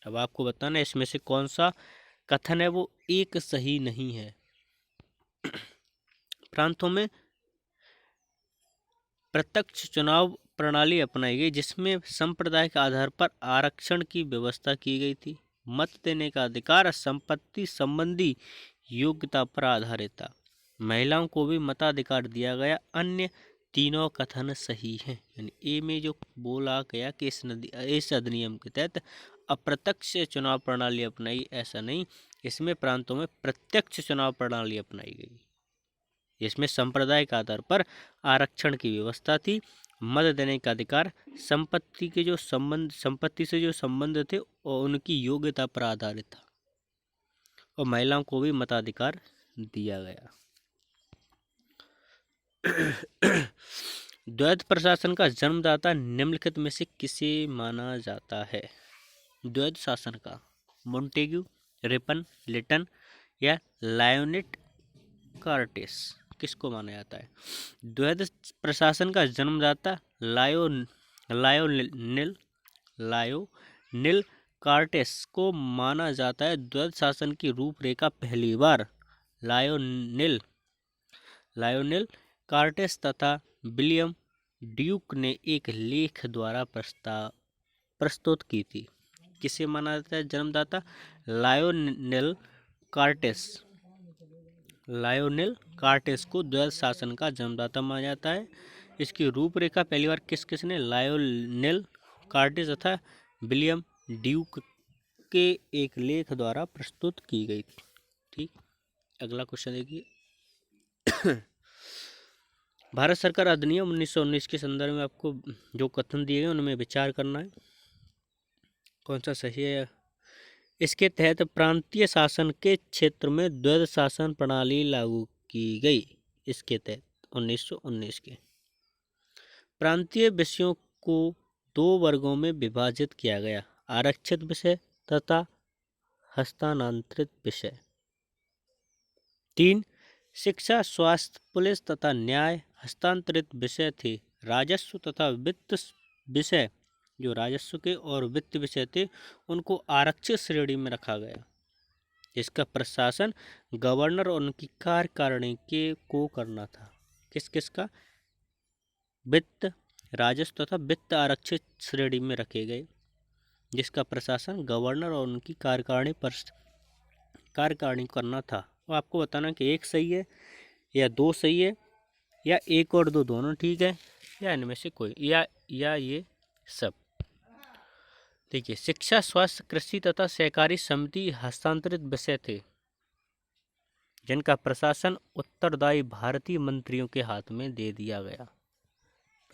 अब आपको बताना है इसमें से कौन सा कथन है वो एक सही नहीं है। प्रांतों में प्रत्यक्ष चुनाव प्रणाली अपनाई गई, जिसमें सांप्रदायिक आधार पर आरक्षण की व्यवस्था की गई थी। मत देने का अधिकार संपत्ति संबंधी योग्यता पर आधारित था। महिलाओं को भी मताधिकार दिया गया। अन्य तीनों कथन सही हैं। यानी ए में जो बोला गया कि इस अधिनियम के तहत अप्रत्यक्ष चुनाव प्रणाली अपनाई, ऐसा नहीं, इसमें प्रांतों में प्रत्यक्ष चुनाव प्रणाली अपनाई गई। इसमें सांप्रदायिक आधार पर आरक्षण की व्यवस्था थी। मत देने का अधिकार संपत्ति से जो संबंध थे और उनकी योग्यता पर आधारित था, और महिलाओं को भी मताधिकार दिया गया। द्वैध प्रशासन का जन्मदाता निम्नलिखित में से किसे माना जाता है? द्वैध शासन का मॉन्टेग्यू, रिपन, लिटन या लायोनेट कार्टेस, किसको माना जाता है? द्वैध प्रशासन का जन्मदाता लायोनिल कार्टेस को माना जाता है। द्वैध शासन की रूपरेखा पहली बार लायोनिल कार्टेस तथा विलियम ड्यूक ने एक लेख द्वारा प्रस्तुत की थी। किसे माना जाता है जन्मदाता? लायोनिल कार्टेस को द्वैध शासन का जन्मदाता माना जाता है। इसकी रूपरेखा पहली बार किसने? लायोनिल कार्टेस तथा विलियम ड्यूक के एक लेख द्वारा प्रस्तुत की गई थी। ठीक, अगला क्वेश्चन देखिए। भारत सरकार अधिनियम 1919 के संदर्भ में आपको जो कथन दिए गए उनमें विचार करना है, कौन सा सही है। इसके तहत प्रांतीय शासन के क्षेत्र में द्वैध शासन प्रणाली लागू की गई। इसके तहत 1919 के प्रांतीय विषयों को 2 वर्गों में विभाजित किया गया, आरक्षित विषय तथा हस्तांतरित विषय। 3 शिक्षा, स्वास्थ्य, पुलिस तथा न्याय हस्तांतरित विषय थे। राजस्व तथा वित्त विषय, जो राजस्व के और वित्त विषय थे, उनको आरक्षित श्रेणी में रखा गया, जिसका प्रशासन गवर्नर और उनकी कार्यकारिणी के को करना था। किस किस का? वित्त, राजस्व तथा वित्त आरक्षित श्रेणी में रखे गए, जिसका प्रशासन गवर्नर और उनकी कार्यकारिणी करना था। और आपको बताना कि एक सही है या 2 सही है, या 1 और 2 दोनों ठीक है, या इनमें से कोई, या ये सब। देखिए, शिक्षा, स्वास्थ्य, कृषि तथा सहकारी समिति हस्तांतरित विषय थे, जिनका प्रशासन उत्तरदायी भारतीय मंत्रियों के हाथ में दे दिया गया।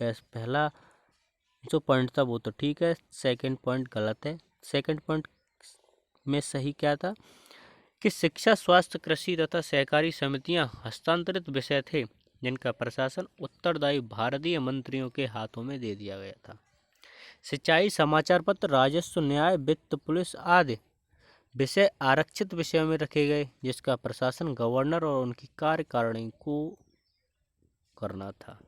पहला जो पॉइंट था वो तो ठीक है, सेकंड पॉइंट गलत है। सेकंड पॉइंट में सही क्या था कि शिक्षा, स्वास्थ्य, कृषि तथा सहकारी समितियां हस्तांतरित विषय थे, जिनका प्रशासन उत्तरदायी भारतीय मंत्रियों के हाथों में दे दिया गया था। सिंचाई, समाचार पत्र, राजस्व, न्याय, वित्त, पुलिस आदि विषय आरक्षित विषयों में रखे गए, जिसका प्रशासन गवर्नर और उनकी कार्यकारिणी को करना था।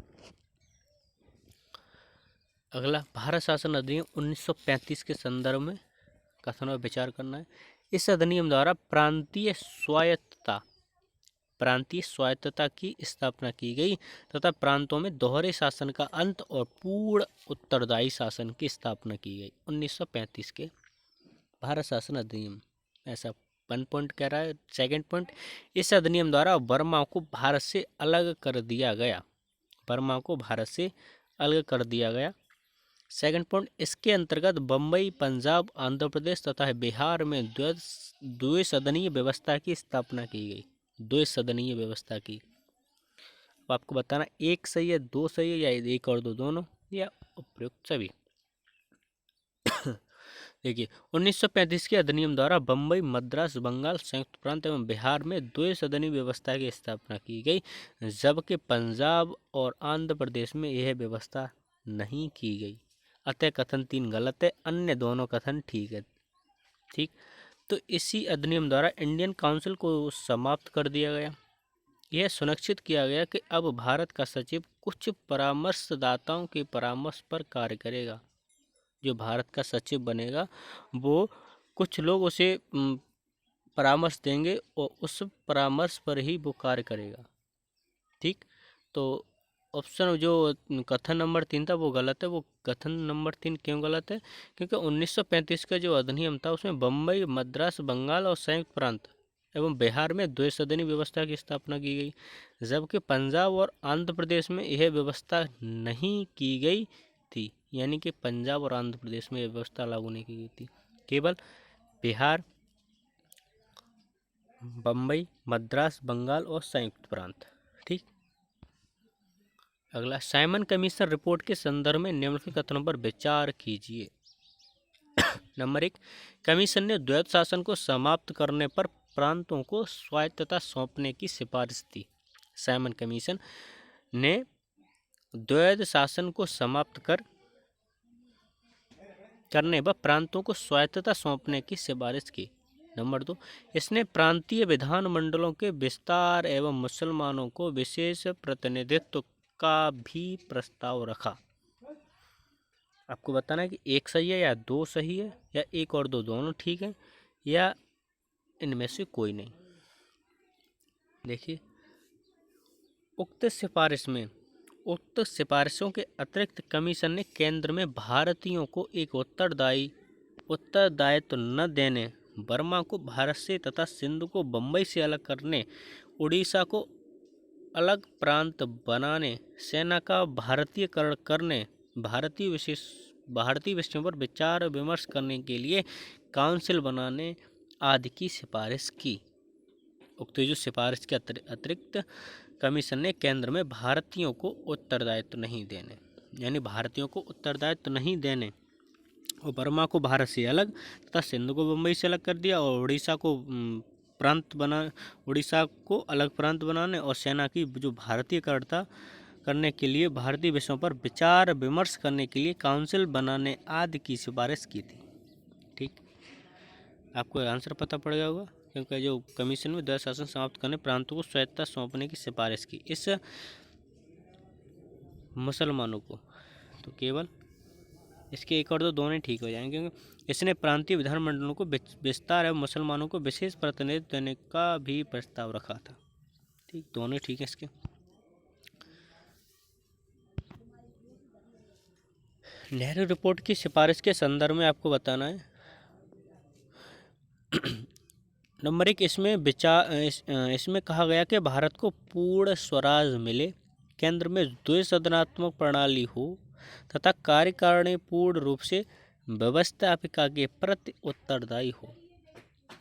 अगला, भारत शासन अधिनियम 1935 के संदर्भ में कथन पर विचार करना है। इस अधिनियम द्वारा प्रांतीय स्वायत्तता की स्थापना की गई तथा प्रांतों में दोहरे शासन का अंत और पूर्ण उत्तरदायी शासन की स्थापना की गई। 1935 के भारत शासन अधिनियम, ऐसा 1 पॉइंट कह रहा है। सेकंड पॉइंट, इस अधिनियम द्वारा बर्मा को भारत से अलग कर दिया गया। सेकंड पॉइंट, इसके अंतर्गत बम्बई, पंजाब, आंध्र प्रदेश तथा बिहार में द्विसदनीय व्यवस्था की स्थापना की गई। द्विसदनीय व्यवस्था की। अब आपको बताना 1 सही है, 2 सही है, या 1 और 2 दोनों, या उपयुक्त सभी। देखिए, 1935 के अधिनियम द्वारा बम्बई, मद्रास, बंगाल, संयुक्त प्रांत एवं बिहार में द्विसदनीय व्यवस्था की स्थापना की गई, जबकि पंजाब और आंध्र प्रदेश में यह व्यवस्था नहीं की गई। अतः कथन 3 गलत है, अन्य दोनों कथन ठीक है। ठीक, तो इसी अधिनियम द्वारा इंडियन काउंसिल को समाप्त कर दिया गया। यह सुनिश्चित किया गया कि अब भारत का सचिव कुछ परामर्शदाताओं के परामर्श पर कार्य करेगा। जो भारत का सचिव बनेगा वो कुछ लोग उसे परामर्श देंगे और उस परामर्श पर ही वो कार्य करेगा। ठीक, तो ऑप्शन जो कथन नंबर 3 था वो गलत है। वो कथन नंबर 3 क्यों गलत है? क्योंकि 1935 का जो अधिनियम था उसमें बम्बई, मद्रास, बंगाल और संयुक्त प्रांत एवं बिहार में द्विसदनीय व्यवस्था की स्थापना की गई, जबकि पंजाब और आंध्र प्रदेश में यह व्यवस्था नहीं की गई थी। यानी कि पंजाब और आंध्र प्रदेश में यह व्यवस्था लागू नहीं की गई थी, केवल बिहार, बम्बई, मद्रास, बंगाल और संयुक्त प्रांत। ठीक, अगला, साइमन कमीशन रिपोर्ट के संदर्भ में निम्नलिखित कथनों पर विचार कीजिए। नंबर 1, कमीशन ने द्वैध शासन को समाप्त करने पर प्रांतों को स्वायत्तता सौंपने की सिफारिश की। साइमन कमीशन ने द्वैध शासन को समाप्त करने व प्रांतों को स्वायत्तता सौंपने की सिफारिश की। नंबर 2, इसने प्रांतीय विधानमंडलों के विस्तार एवं मुसलमानों को विशेष प्रतिनिधित्व का भी प्रस्ताव रखा। आपको बताना है कि 1 सही है या 2 सही है, या 1 और 2 दोनों ठीक है, या इनमें से कोई नहीं। देखिए, उक्त सिफारिशों के अतिरिक्त कमीशन ने केंद्र में भारतीयों को एक उत्तरदायित्व न देने, बर्मा को भारत से तथा सिंध को बम्बई से अलग करने, उड़ीसा को अलग प्रांत बनाने, सेना का भारतीयकरण करने, भारतीय विषयों पर विचार विमर्श करने के लिए काउंसिल बनाने आदि की सिफारिश की। उक्त जो सिफारिश के अतिरिक्त कमीशन ने केंद्र में भारतीयों को उत्तरदायित्व नहीं देने, यानी भारतीयों को उत्तरदायित्व नहीं देने और बर्मा को भारत से अलग तथा सिंध को बम्बई से अलग कर दिया और उड़ीसा को अलग प्रांत बनाने और सेना की जो भारतीयकरणता करने के लिए भारतीय विषयों पर विचार विमर्श करने के लिए काउंसिल बनाने आदि की सिफारिश की थी। ठीक, आपको आंसर पता पड़ गया होगा, क्योंकि जो कमीशन में द्वैध शासन समाप्त करने प्रांतों को स्वायत्तता सौंपने की सिफारिश की। इस मुसलमानों को तो केवल इसके एक और दो दोनों ठीक हो जाएंगे, क्योंकि इसने प्रांतीय विधानमंडलों को विस्तार एवं मुसलमानों को विशेष प्रतिनिधित्व देने का भी प्रस्ताव रखा था। ठीक, दोनों ठीक है इसके। नेहरू रिपोर्ट की सिफारिश के संदर्भ में आपको बताना है। नंबर 1, इसमें कहा गया कि भारत को पूर्ण स्वराज मिले, केंद्र में द्विसदनात्मक प्रणाली हो तथा कार्यकारिणी पूर्ण रूप से व्यवस्थापिका के प्रति उत्तरदायी हो।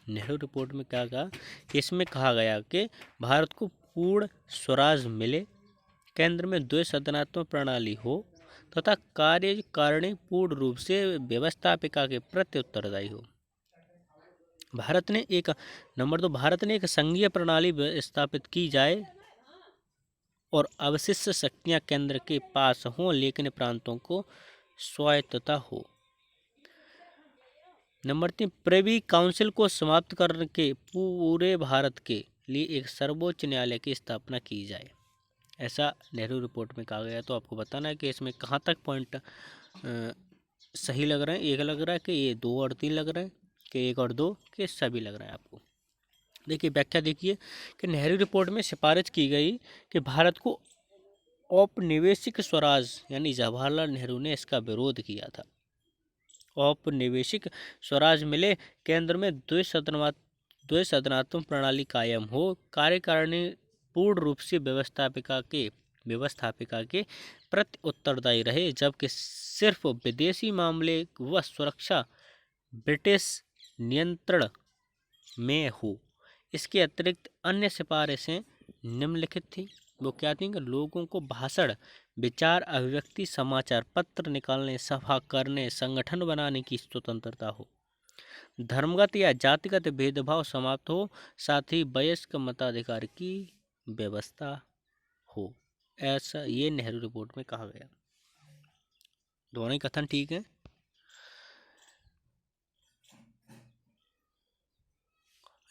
नेहरू रिपोर्ट में क्या कहा कि इसमें कहा गया कि भारत को पूर्ण स्वराज मिले, केंद्र में द्विसदनात्मक प्रणाली हो तथा कार्यकारिणी पूर्ण रूप से व्यवस्थापिका के प्रति उत्तरदायी हो। भारत ने एक संघीय प्रणाली स्थापित की जाए और अवशिष्ट शक्तियां केंद्र के पास हों, लेकिन प्रांतों को स्वायत्तता हो। नंबर 3, प्रिवी काउंसिल को समाप्त करके पूरे भारत के लिए एक सर्वोच्च न्यायालय की स्थापना की जाए, ऐसा नेहरू रिपोर्ट में कहा गया। तो आपको बताना है कि इसमें कहाँ तक पॉइंट सही लग रहे हैं। एक लग रहा है कि ये 2 और 3 लग रहे हैं, कि 1 और 2 के सभी लग रहा है आपको। देखिए व्याख्या देखिए कि नेहरू रिपोर्ट में सिफारिश की गई कि भारत को औपनिवेशिक स्वराज, यानी जवाहरलाल नेहरू ने इसका विरोध किया था। औपनिवेशिक स्वराज मिले, केंद्र में द्विसदनात्मक प्रणाली कायम हो, कार्यकारिणी पूर्ण रूप से व्यवस्थापिका के प्रति उत्तरदायी रहे, जबकि सिर्फ विदेशी मामले व सुरक्षा ब्रिटिश नियंत्रण में हो। इसके अतिरिक्त अन्य सिफारिशें निम्नलिखित थी। वो क्या थी कि लोगों को भाषण, विचार अभिव्यक्ति, समाचार पत्र निकालने, सभा करने, संगठन बनाने की स्वतंत्रता हो, धर्मगत या जातिगत भेदभाव समाप्त हो, साथ ही वयस्क मताधिकार की व्यवस्था हो। ऐसा ये नेहरू रिपोर्ट में कहा गया। दोनों ही कथन ठीक है।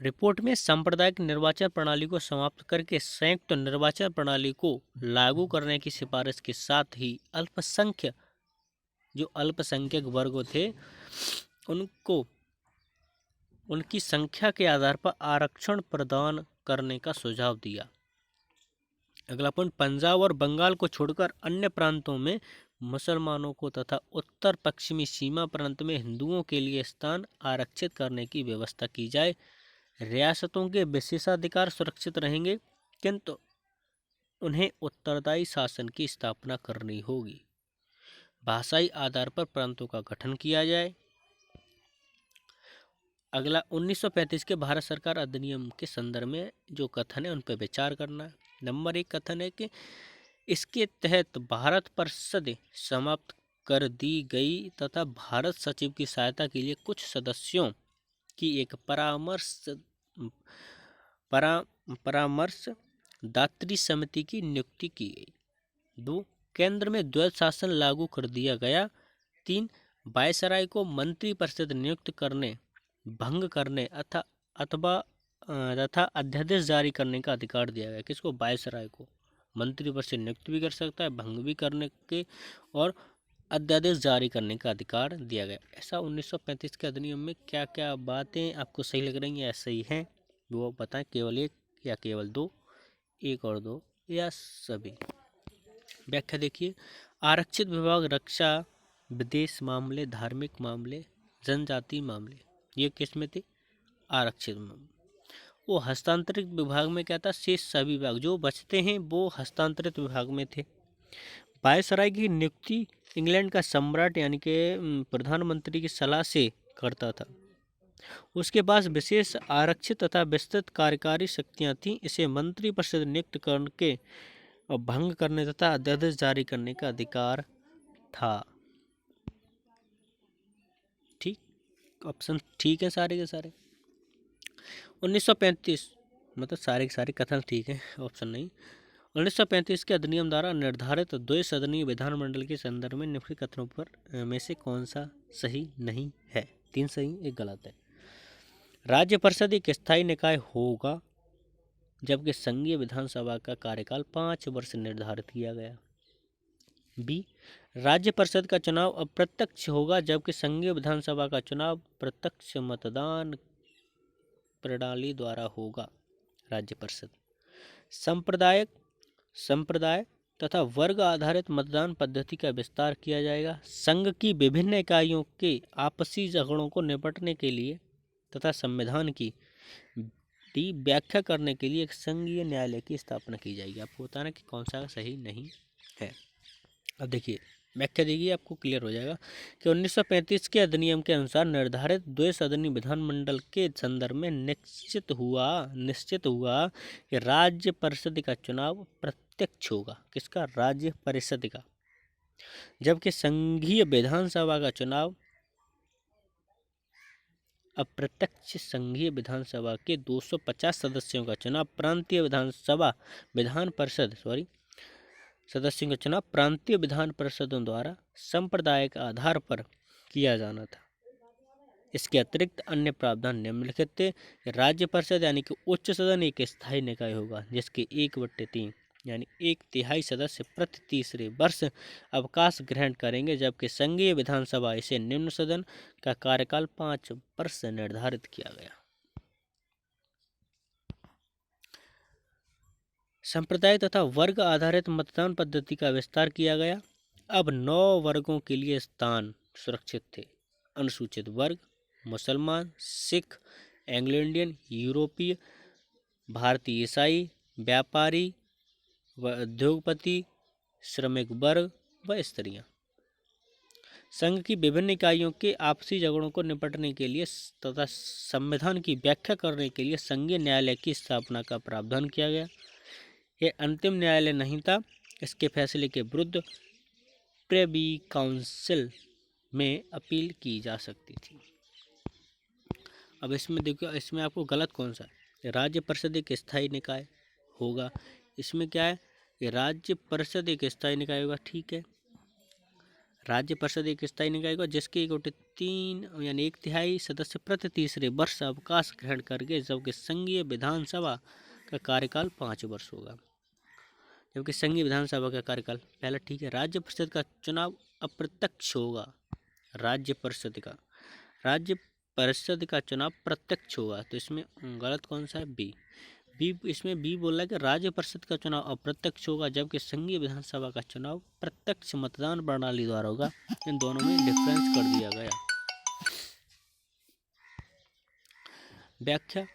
रिपोर्ट में सांप्रदायिक निर्वाचन प्रणाली को समाप्त करके संयुक्त निर्वाचन प्रणाली को लागू करने की सिफारिश के साथ ही अल्पसंख्यक वर्ग थे उनको उनकी संख्या के आधार पर आरक्षण प्रदान करने का सुझाव दिया। अगला पॉइंट, पंजाब और बंगाल को छोड़कर अन्य प्रांतों में मुसलमानों को तथा उत्तर पश्चिमी सीमा प्रांत में हिंदुओं के लिए स्थान आरक्षित करने की व्यवस्था की जाए। रियासतों के विशेषाधिकार सुरक्षित रहेंगे, किंतु उन्हें उत्तरदायी शासन की स्थापना करनी होगी। भाषाई आधार पर प्रांतों का गठन किया जाए। अगला 1935 के भारत सरकार अधिनियम के संदर्भ में जो कथन है उन पर विचार करना। नंबर 1 कथन है कि इसके तहत भारत परिषद समाप्त कर दी गई तथा भारत सचिव की सहायता के लिए कुछ सदस्यों की एक परामर्शदात्री समिति की नियुक्ति की गई। 2, केंद्र में द्वैध शासन लागू कर दिया गया। 3, वायसराय को मंत्री परिषद नियुक्त करने, भंग करने तथा अध्यादेश जारी करने का अधिकार दिया गया। किसको? वायसराय को। मंत्री परिषद नियुक्त भी कर सकता है, भंग भी करने के और अध्यादेश जारी करने का अधिकार दिया गया। ऐसा 1935 के अधिनियम में क्या क्या बातें आपको सही लग रही हैं या सही हैं वो बताएं। केवल 1 या केवल 2, 1 और 2 या सभी। व्याख्या देखिए, आरक्षित विभाग रक्षा, विदेश मामले, धार्मिक मामले, जनजाति मामले, ये किस में थे? आरक्षित मामले। वो हस्तांतरित विभाग में क्या था? शेष सभी विभाग जो बचते हैं वो हस्तांतरित विभाग में थे। वायसराय की नियुक्ति इंग्लैंड का सम्राट यानी कि प्रधानमंत्री की सलाह से करता था। उसके पास विशेष आरक्षित तथा विस्तृत कार्यकारी शक्तियां थीं। इसे मंत्रिपरिषद नियुक्त करके और भंग करने तथा अध्यादेश जारी करने का अधिकार था। ठीक, ऑप्शन ठीक है सारे के सारे। 1935 मतलब सारे के सारे कथन ठीक है, ऑप्शन नहीं। 1935 के अधिनियम द्वारा निर्धारित द्विसदनीय विधानमंडल के संदर्भ में निम्नलिखित कथनों पर में से कौन सा सही नहीं है? 3 सही, 1 गलत है। राज्य परिषद एक स्थायी निकाय होगा जबकि संघीय विधानसभा का कार्यकाल 5 वर्ष निर्धारित किया गया। बी, राज्य परिषद का चुनाव अप्रत्यक्ष होगा जबकि संघीय विधानसभा का चुनाव प्रत्यक्ष मतदान प्रणाली द्वारा होगा। राज्य परिषद संप्रदाय तथा वर्ग आधारित मतदान पद्धति का विस्तार किया जाएगा। संघ की विभिन्न इकाइयों के आपसी झगड़ों को निपटने के लिए तथा संविधान की व्याख्या करने के लिए एक संघीय न्यायालय की स्थापना की जाएगी। आपको बताना कि कौन सा सही नहीं है। अब देखिए व्याख्या देगी, आपको क्लियर हो जाएगा कि 1935 के अधिनियम के अनुसार निर्धारित द्विसदनीय विधानमंडल के संदर्भ में निश्चित हुआ कि राज्य परिषद का चुनाव प्रत्यक्ष होगा। किसका? राज्य परिषद का। जबकि संघीय विधानसभा का चुनाव अप्रत्यक्ष। संघीय विधानसभा के 250 सदस्यों का चुनाव सदस्यों का चुनाव प्रांतीय विधान परिषदों द्वारा सांप्रदायिक आधार पर किया जाना था। इसके अतिरिक्त अन्य प्रावधान निम्नलिखित थे। राज्य परिषद यानी कि उच्च सदन एक स्थायी निकाय होगा जिसके 1/3 यानी 1/3 सदस्य प्रति तीसरे वर्ष अवकाश ग्रहण करेंगे, जबकि संघीय विधानसभा इसे निम्न सदन का कार्यकाल 5 वर्ष निर्धारित किया गया। संप्रदाय तथा वर्ग आधारित मतदान पद्धति का विस्तार किया गया। अब 9 वर्गों के लिए स्थान सुरक्षित थे। अनुसूचित वर्ग, मुसलमान, सिख, एंग्लो इंडियन, यूरोपीय, भारतीय ईसाई, व्यापारी व उद्योगपति, श्रमिक वर्ग व स्त्रियां। संघ की विभिन्न इकाइयों के आपसी झगड़ों को निपटने के लिए तथा संविधान की व्याख्या करने के लिए संघीय न्यायालय की स्थापना का प्रावधान किया गया। यह अंतिम न्यायालय नहीं था। इसके फैसले के विरुद्ध प्रिवी काउंसिल में अपील की जा सकती थी। अब इसमें देखो, इसमें आपको गलत कौन सा है? राज्य परिषद एक स्थायी निकाय होगा। इसमें क्या है कि राज्य परिषद एक स्थायी निकाय होगा। ठीक है, राज्य परिषद एक स्थायी निकाय होगा जिसके 1/3 यानी 1/3 सदस्य प्रति तीसरे वर्ष अवकाश ग्रहण करके, जबकि संघीय विधानसभा का कार्यकाल 5 वर्ष होगा। जबकि संघीय विधानसभा का कार्यकाल पहला। ठीक है, राज्य परिषद का चुनाव अप्रत्यक्ष होगा। राज्य परिषद का चुनाव प्रत्यक्ष होगा। तो इसमें गलत कौन सा है? बी। इसमें बी बोल रहा है कि राज्य परिषद का चुनाव अप्रत्यक्ष होगा जबकि संघीय विधानसभा का चुनाव प्रत्यक्ष मतदान प्रणाली द्वारा होगा। इन दोनों में डिफरेंस कर दिया गया। व्याख्या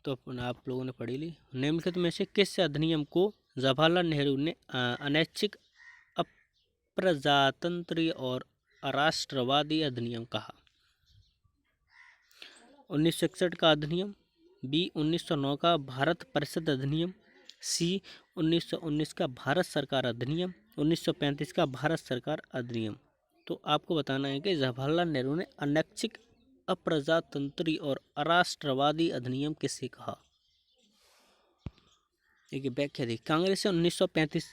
तो आप लोगों ने पढ़ी ली। निम्नलिखित में से किस अधिनियम को जवाहरलाल नेहरू ने अनैच्छिक, अप्रजातंत्रीय और अराष्ट्रवादी अधिनियम कहा? 1961 का अधिनियम, बी 1909 का भारत परिषद अधिनियम, सी 1919 का भारत सरकार अधिनियम, 1935 का भारत सरकार अधिनियम। तो आपको बताना है कि जवाहरलाल नेहरू ने अनैच्छिक, अप्रजातंत्री और अराष्ट्रवादी अधिनियम किसे कहा? एक व्याख्या दी। कांग्रेस ने 1935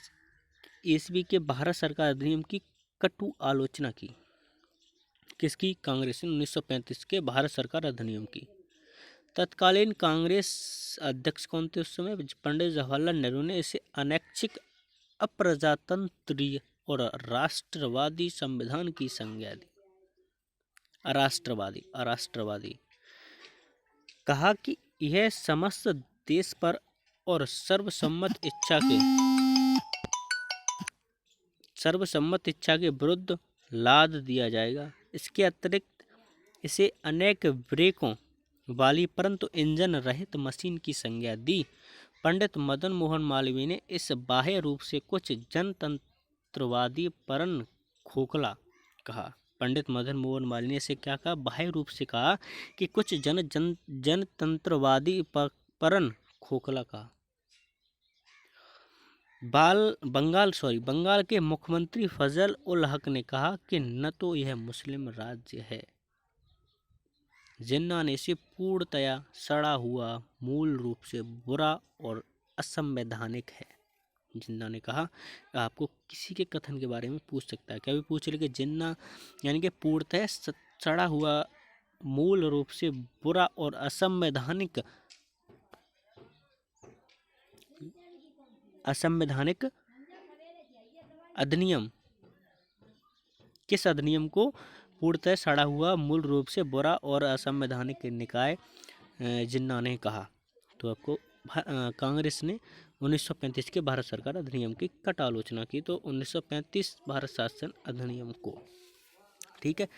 ईस्वी के भारत सरकार अधिनियम की कटु आलोचना की। किसकी? कांग्रेस ने 1935 के भारत सरकार अधिनियम की। तत्कालीन कांग्रेस अध्यक्ष कौन थे उस समय? पंडित जवाहरलाल नेहरू ने इसे अनैच्छिक, अप्रजातंत्रीय और राष्ट्रवादी संविधान की संज्ञा दी। अराष्ट्रवादी कहा कि यह समस्त देश पर और सर्वसम्मत इच्छा के विरुद्ध लाद दिया जाएगा। इसके अतिरिक्त इसे अनेक ब्रेकों वाली परंतु इंजन रहित मशीन की संज्ञा दी। पंडित मदन मोहन मालवीय ने इस बाह्य रूप से कुछ जनतंत्रवादी परन खोखला कहा।
पंडित मदन मोहन मालवीय ने इसे क्या कहा, बाह्य रूप से कहा कि कुछ जनतंत्रवादी परन खोखला कहा। बंगाल के मुख्यमंत्री फजल उल हक ने कहा कि न तो यह मुस्लिम राज्य है। जिन्ना ने इसे पूर्णतया सड़ा हुआ, मूल रूप से बुरा और असंवैधानिक है। जिन्ना ने कहा, आपको किसी के कथन के बारे में पूछ सकता है, क्या भी पूछ ले कि जिन्ना यानी कि पूर्णतः सड़ा हुआ, मूल रूप से बुरा और असंवैधानिक अधिनियम, किस अधिनियम को पूर्णतः सड़ा हुआ, मूल रूप से बुरा और असंवैधानिक निकाय जिन्ना ने कहा। तो आपको कांग्रेस ने 1935 के भारत सरकार अधिनियम की कट आलोचना की, तो 1935 भारत शासन अधिनियम को। ठीक है,